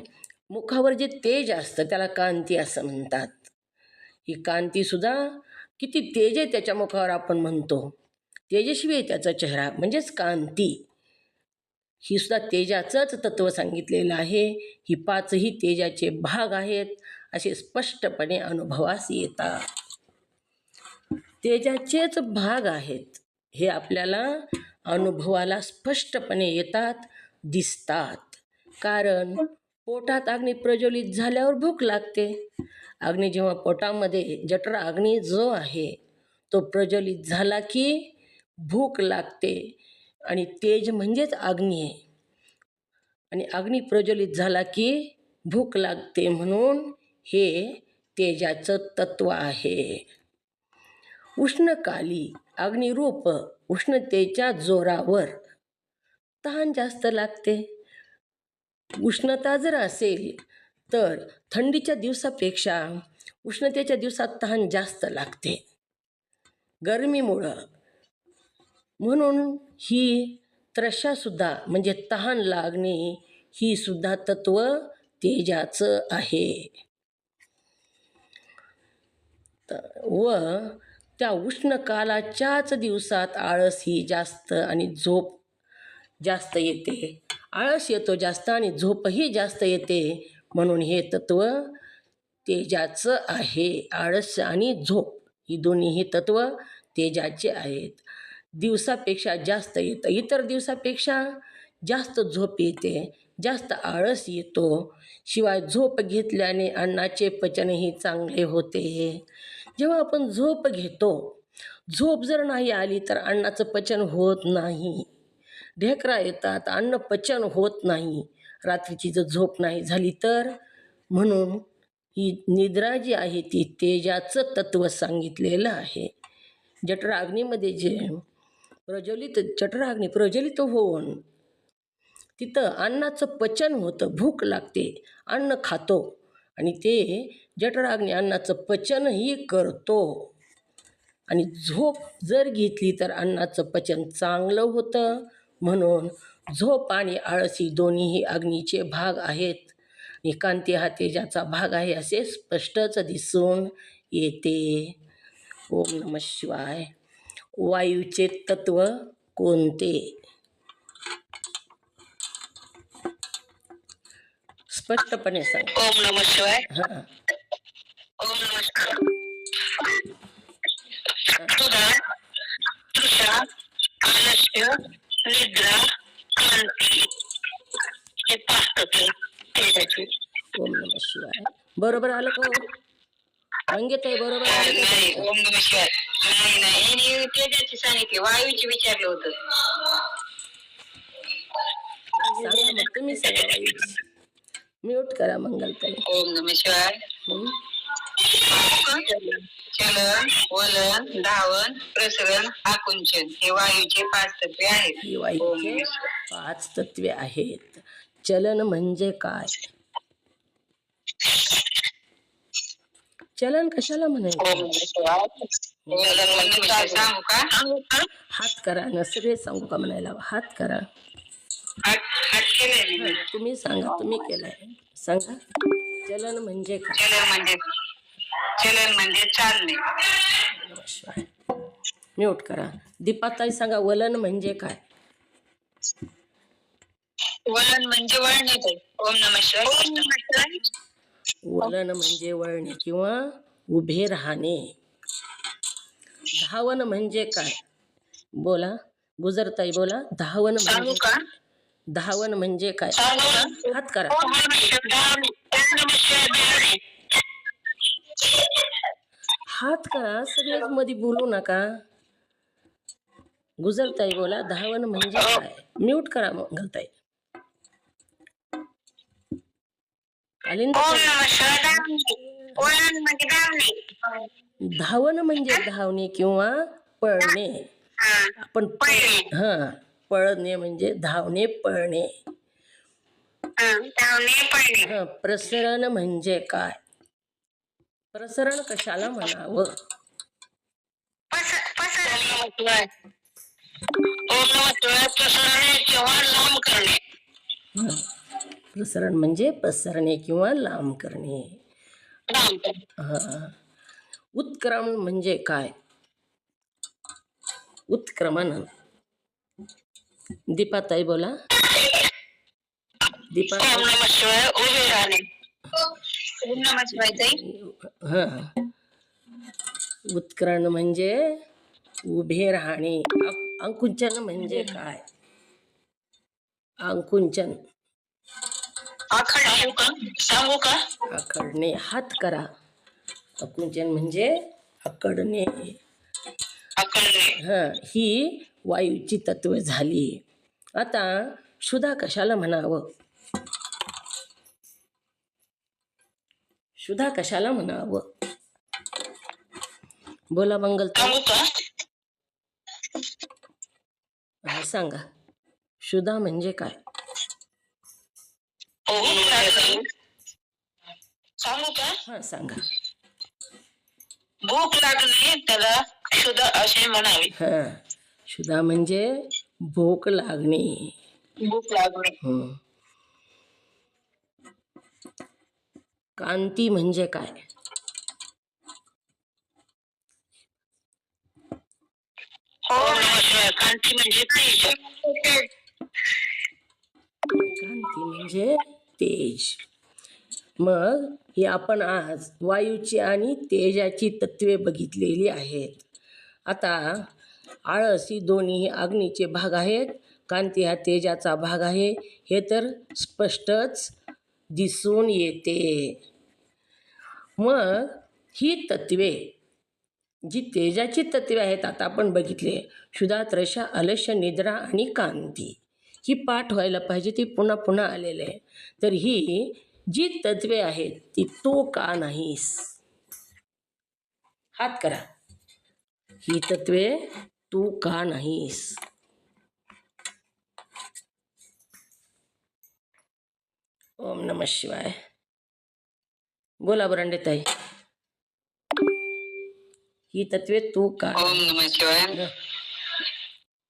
मुखावर जे तेज असतं त्याला कांती असं म्हणतात. ही कांती सुद्धा किती तेज आहे त्याच्या मुखावर आपण म्हणतो. तेजस्वी आहे त्याचा चेहरा म्हणजेच कांती. ही सुद्धा तेजाचंच तत्व सांगितलेलं आहे. ही पाचही तेजाचे भाग आहेत असे स्पष्टपणे अनुभवास येतात. तेजाचेच भाग आहेत हे आपल्याला अनुभवाला स्पष्टपणे येतात, दिसतात. कारण पोटात अग्नी प्रज्वलित झाल्यावर भूक लागते. अग्नी जेव्हा पोटामध्ये जठरा अग्नी जो आहे तो प्रज्वलित झाला की भूक लागते. आणि तेज म्हणजेच अग्नी आहे. आणि अग्नी प्रज्वलित झाला की भूक लागते, म्हणून हे तेजाचं तत्व आहे. उष्णकाली अग्निरूप उष्णतेच्या जोरावर तहान जास्त लागते. उष्णता जर असेल तर थंडीच्या दिवसापेक्षा उष्णतेच्या दिवसात तहान जास्त लागते गरमीमुळं. म्हणून ही त्रषासुद्धा म्हणजे तहान लागणे ही सुद्धा तत्व तेजाचं आहे. व त्या उष्णकालाच्याच दिवसात आळस ही जास्त आणि झोप जास्त येते. आळस येतो जास्त आणि झोपही जास्त येते, म्हणून हे तत्व तेजाचं आहे. आळस आणि झोप ही दोन्हीही तत्व तेजाचे आहेत. दिवसापेक्षा जास्त येतं, इतर दिवसापेक्षा जास्त झोप येते, जास्त आळस येतो. शिवाय झोप घेतल्याने अन्नाचे पचनही चांगले होते. जेव्हा आपण झोप घेतो, झोप जर नाही आली तर अन्नाचं पचन होत नाही. ढेकरा येतात, अन्न पचन होत नाही रात्रीची जर झोप नाही झाली तर. म्हणून ही निद्रा जी आहे ती तेजाचं तत्व सांगितलेलं आहे. जठराग्नीमध्ये जे जठराग्नी प्रज्वलित होऊन तिथं अन्नाचं पचन होतं, भूक लागते, अन्न खातो आणि ते जठराग्नी अन्नाचं पचनही करतो. आणि झोप जर घेतली तर अन्नाचं पचन चांगलं होतं. म्हणून झोप आणि आळस ही दोन्हीही अग्नीचे भाग आहेत. आणि कांती हा तेजाचा भाग आहे असे स्पष्टच दिसून येते. ओम नमः शिवाय. वायूचे तत्व कोणते? स्पष्टपणे सांग. ओम नमः शिवाय. हां. ओम नमस्कार. तुझा तृषा आलस्य निद्रा कांती हे पाच तत्व तेजाचे. ओम नमः शिवाय. बरोबर आलं का हो? मंगेताई बरोबर आलं का नाही, तुमचं? ओम नमः शिवाय. नाही यांनी तेजाची सांगितली, वायूची विचारलं होतं. सांगा मग, तुम्ही सांगा वायूची. म्यूट करा मंगलताई. ओम नमः शिवाय. चलन, वलन, धावन, प्रसरण, आकुंचन हे वायूचे पाच तत्वे आहेत. ही वायूचे 5 तत्वे आहेत. चलन म्हणजे काय? चलन कशाला म्हणायचं? वलन म्हणजे काय सांगू का? हात करा न सगळे सांगू का म्हणायला? हात करा. हात केलंय मी. तुम्ही सांगा, तुम्ही केलाय, सांगा. चलन म्हणजे काय? चलन म्हणजे चालणे. म्यूट करा. दीपाताई सांगा, वलन म्हणजे काय? वलन म्हणजे वळणे. ओम नमः शिवाय. वलन म्हणजे वळणे किंवा उभे राहणे. धावन म्हणजे काय? बोला गुजरताई, बोला. धावन म्हणजे धावन म्हणजे काय? हात करा. हात करा, सगळेच मध्ये बोलू नका. गुजरताई बोला, धावन म्हणजे काय? म्यूट करा मंगलताई. धावन म्हणजे धावणे किंवा पळणे. आपण पळणे म्हणजे धावणे, पळणे. प्रसरण म्हणजे काय? प्रसरण कशाला म्हणावं? प्रसरण म्हणजे पसरणे किंवा लांब करणे. उत्क्रमण म्हणजे काय? उत्क्रमण. दीपाताई बोला. दीपाताई. उत्करण म्हणजे उभे राहणे. अंकुंचन म्हणजे काय? अंकुंचन. सांगू का? आखडणे. हात करा. अंकुंचन म्हणजे आकडणे. ही वायूची तत्व झाली. आता क्षुधा कशाला म्हणावं? क्षुधा कशाला म्हणावं? बोला मंगलताई. सांगा. क्षुधा म्हणजे काय? सांगू का? सांगा. भूक लागणे त्याला क्षुधा असे म्हणावे. क्षुधा म्हणजे भूक लागणे. भूक लागणे. कांती म्हणजे काय? कांती म्हणजे तेज. कांती म्हणजे तेज. मग ही आपण आज वायूची आणि तेजाची तत्वे बघितलेली आहेत. आता आळस ही दोन्ही अग्नीचे भाग आहेत. कांती हा तेजाचा भाग आहे. हे तर स्पष्टच दिसून येते. मग ही तत्वे जी तेजाची तत्वे आहेत आता आपण बघितले. क्षुधा, तृषा, आलस्य, निद्रा आणि कांती. ही पाठ व्हायला पाहिजे. ती पुन्हा पुन्हा आलेले आहे. तर ही जी तत्वे आहेत ती तू का नाहीस? हात करा. ही तत्वे तू का नाहीस? ओम नमः शिवाय. बोला बरंडेताई. ही तत्वे तू का? ओम नमः शिवाय.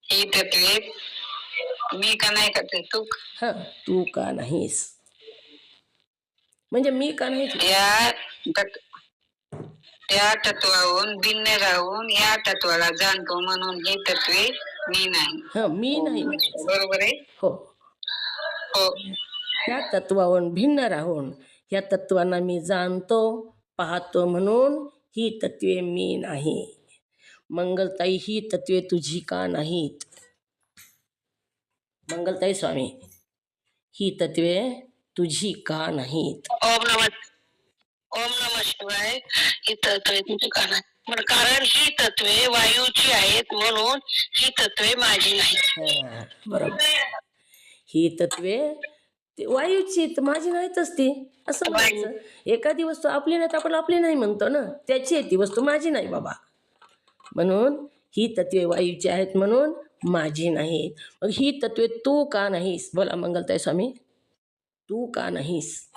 ही तत्वे मी का नाही करते? तू का नाहीस म्हणजे मी का नाही? या तत्वावरून भिन्न राहून या तत्वाला जाणतो म्हणून ही तत्वे मी नाही. मी नाही. बरोबर आहे. हो. या तत्वावरून भिन्न राहून या तत्वांना मी जाणतो, पाहतो म्हणून ही तत्वे मी नाही. मंगलताई, ही तत्वे तुझी का नाहीत? मंगलताई स्वामी, ही तत्वे तुझी का नाहीत? ओम नमः शिवाय. ही तत्वे तुझी का नाही? कारण ही तत्वे वायूची आहेत म्हणून ही तत्वे माझी नाहीत. बरोबर. ही तत्वे वायूची माझी नाहीतच ती असं म्हणायचं. एखादी वस्तू आपली नाही तर आपण आपली नाही म्हणतो ना. त्याची आहे ती वस्तू, माझी नाही बाबा. म्हणून ही तत्वे वायूची आहेत म्हणून माझी नाहीत. मग ही तत्वे तू का नाहीस? बोला मंगलताई स्वामी. तू का नाहीस?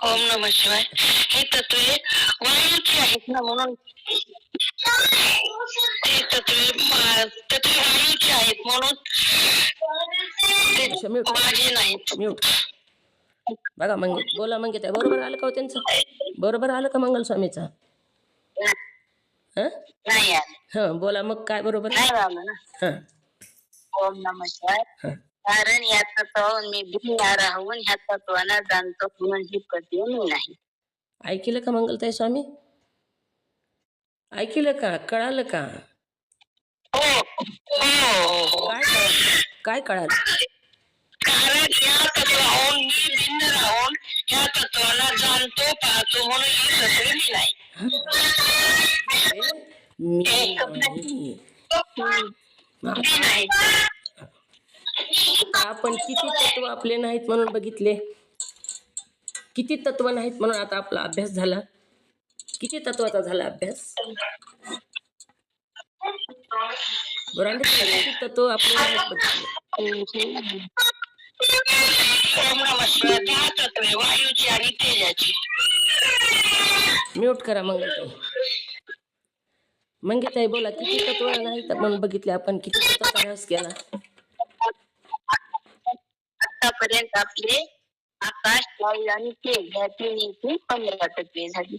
ओम नमः शिवाय. ही तत्वे वायूची आहेत ना म्हणून ही तत्वे वायूची आहेत म्हणून माझी नाहीत. म्यूट. बघा बोला मंगेताई. बरोबर आलं का त्यांचं? बरोबर आलं का मंगल स्वामीचं? बोला मग काय बरोबर नाही. ओम नमः शिवाय. कारण या तत्वावरून मी भिन्न राहून ह्या तत्वाला जाणतो म्हणून ही तत्वे मी नाही. ऐकलं का मंगलताई स्वामी? ऐकलं का? कळालं का? हो. हो. काय कळालं? काय कळालं? कारण या तत्वाहून मी भिन्न राहून या तत्वाला जाणतो पाहतो म्हणून ही तत्वे मी नाही. मी नाही. मी नाही. आता आपण किती तत्व आपले नाहीत म्हणून बघितले, किती तत्व नाहीत म्हणून आता आपला अभ्यास झाला. किती तत्वाचा झाला अभ्यास? बरोबर. किती तत्व आपले नाहीत बघितले. दहा तत्वे वायूची आणि तेजाची. म्यूट करा मंगेताई. मंगेताई बोला, किती तत्व नाहीत म्हणून बघितले आपण, किती तत्वाचा अभ्यास केला? आतापर्यंत आपले आकाश, वायू आणि तेज या तिन्हीची 15 तत्वे झाली.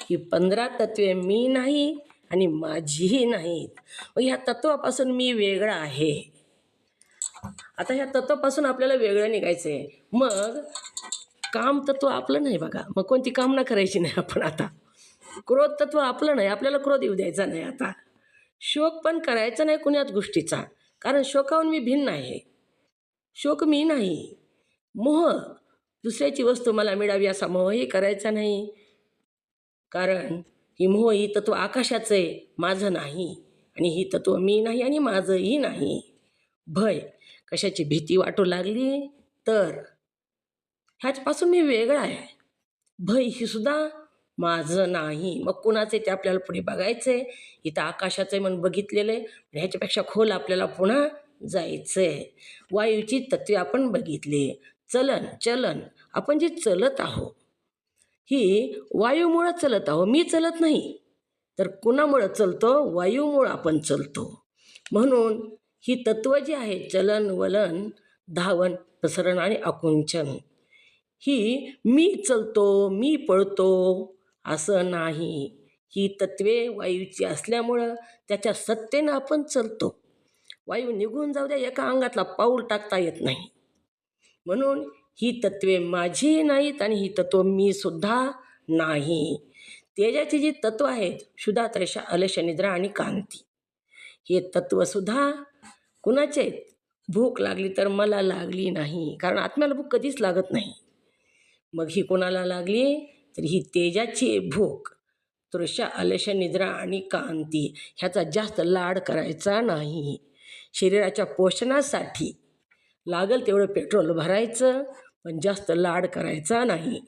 ही 15 तत्वे मी नाही आणि माझीही नाहीत. ह्या तत्वापासून मी वेगळा आहे. आता ह्या तत्वापासून आपल्याला वेगळं निघायचंय. मग काम तत्व आपलं नाही बघा, मग कोणती कामना करायची नाही आपण. आता क्रोध तत्व आपलं नाही, आपल्याला क्रोध येऊ द्यायचा नाही. आता शोक पण करायचा नाही कुण्याच गोष्टीचा, कारण शोकाहून मी भिन्न आहे. शोक मी नाही. मोह, दुसऱ्याची वस्तू मला मिळावी असा मोहही करायचा नाही, कारण ही मोह ही तत्व आकाशाचं आहे, माझं नाही. आणि ही तत्व मी नाही आणि माझंही नाही. भय, कशाची भीती वाटू लागली तर ह्याचपासून मी वेगळा आहे. भय ही सुद्धा माझं नाही. मग कुणाचे ते आपल्याला पुढे बघायचंय. इथं आकाशाचं आहे म्हणून बघितलेलं आहे, ह्याच्यापेक्षा खोल आपल्याला पुन्हा जायचंय. वायूची तत्वे आपण बघितली. चलन आपण जे चलत आहोत ही वायूमुळं चलत आहो, मी चलत नाही. तर कुणामुळं चलतो? वायूमुळं आपण चलतो. म्हणून ही तत्व जी आहेत, चलन, वलन, धावन, प्रसरण आणि आकुंचन, ही मी चलतो, मी पळतो असं नाही. ही तत्वे वायूची असल्यामुळं त्याच्या सत्तेनं आपण चलतो. वायू निघून जाऊ द्या, एका अंगातला पाऊल टाकता येत नाही. म्हणून ही तत्वे माझी नाहीत आणि ही तत्व मी सुद्धा नाही. तेजाची जी तत्व आहेत, क्षुधा, तृषा, अलश, निद्रा आणि कांती, हे तत्वसुद्धा कुणाचे आहेत? भूक लागली तर मला लागली नाही, कारण आत्म्याला भूक कधीच लागत नाही. मग ही कोणाला लागली? तर ही तेजाची भूक. तृषा, अलश, निद्रा आणि कांती, ह्याचा जास्त लाड करायचा नाही. शरीराच्या पोषणासाठी लागल तेवढं पेट्रोल भरायचं, पण जास्त लाड करायचा नाही,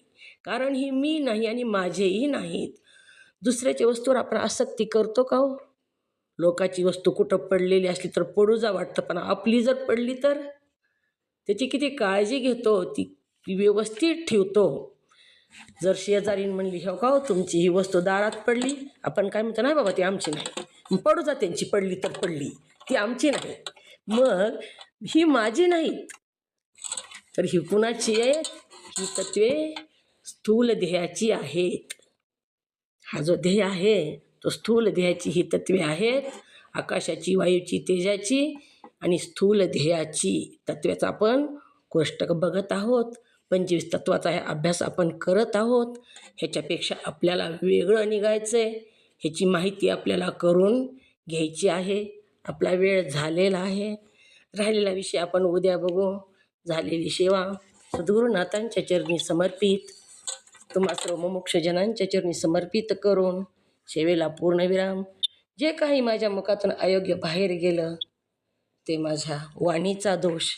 कारण ही मी नाही आणि माझेही नाहीत. दुसऱ्याच्या वस्तूवर आपण आसक्ती करतो का हो? लोकाची वस्तू कुठं पडलेली असली तर पडू जा वाटतं, पण आपली जर पडली तर त्याची किती काळजी घेतो, ती व्यवस्थित ठेवतो. जर शेजारीन म्हणली, हो का हो तुमची ही वस्तू दारात पडली, आपण काय म्हणतो? नाही बाबा ती आमची नाही. पडू जा, त्यांची पडली तर पडली, ती आमची नाही. मग ही माझी नाहीत, तर ही कुणाची आहे? ही तत्वे स्थूल देहाची आहेत. हा जो देह आहे तो स्थूल देहाची ही तत्वे आहेत. आकाशाची, वायूची, तेजाची आणि स्थूल देहाची तत्वेचा आपण कोष्टक बघत आहोत. 25 तत्वाचा हे अभ्यास आपण करत आहोत. ह्याच्यापेक्षा आपल्याला वेगळं निघायचं आहे, ह्याची माहिती आपल्याला करून घ्यायची आहे. आपला वेळ झालेला आहे. राहिलेला विषय आपण उद्या बघू. झालेली सेवा सद्गुरुनाथांच्या चरणी समर्पित, तुम्हा सर्व मुमुक्षजनांच्या चरणी समर्पित करून सेवेला पूर्णविराम. जे काही माझ्या मुखातून अयोग्य बाहेर गेलं ते माझ्या वाणीचा दोष,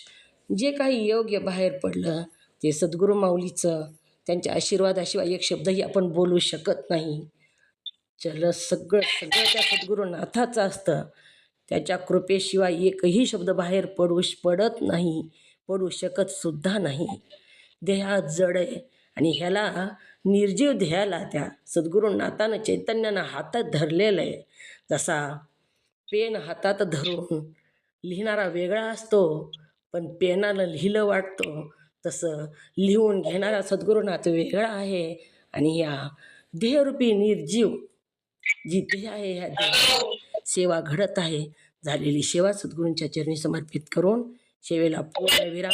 जे काही योग्य बाहेर पडलं ते सद्गुरू माऊलीचं, त्यांच्या आशीर्वादाशिवाय एक शब्दही आपण बोलू शकत नाही. सगळं त्या सद्गुरुनाथाचं असतं. त्याच्या कृपेशिवाय एकही शब्द बाहेर पडत नाही, पडू शकत सुद्धा नाही. देहात जड आहे आणि ह्याला निर्जीव देहाला त्या सद्गुरुनाथानं, चैतन्यानं हातात धरलेलं आहे. जसा पेन हातात धरून लिहिणारा वेगळा असतो, पण पेनानं लिहिलं वाटतो, तसं लिहून घेणारा सद्गुरुनाथ वेगळा आहे. आणि या देहरूपी निर्जीव जी देह आहे, ह्या देह सेवा घडत आहे. झालेली सेवा सद्गुरूंच्या चरणी समर्पित करून सेवेला पूर्ण विराम.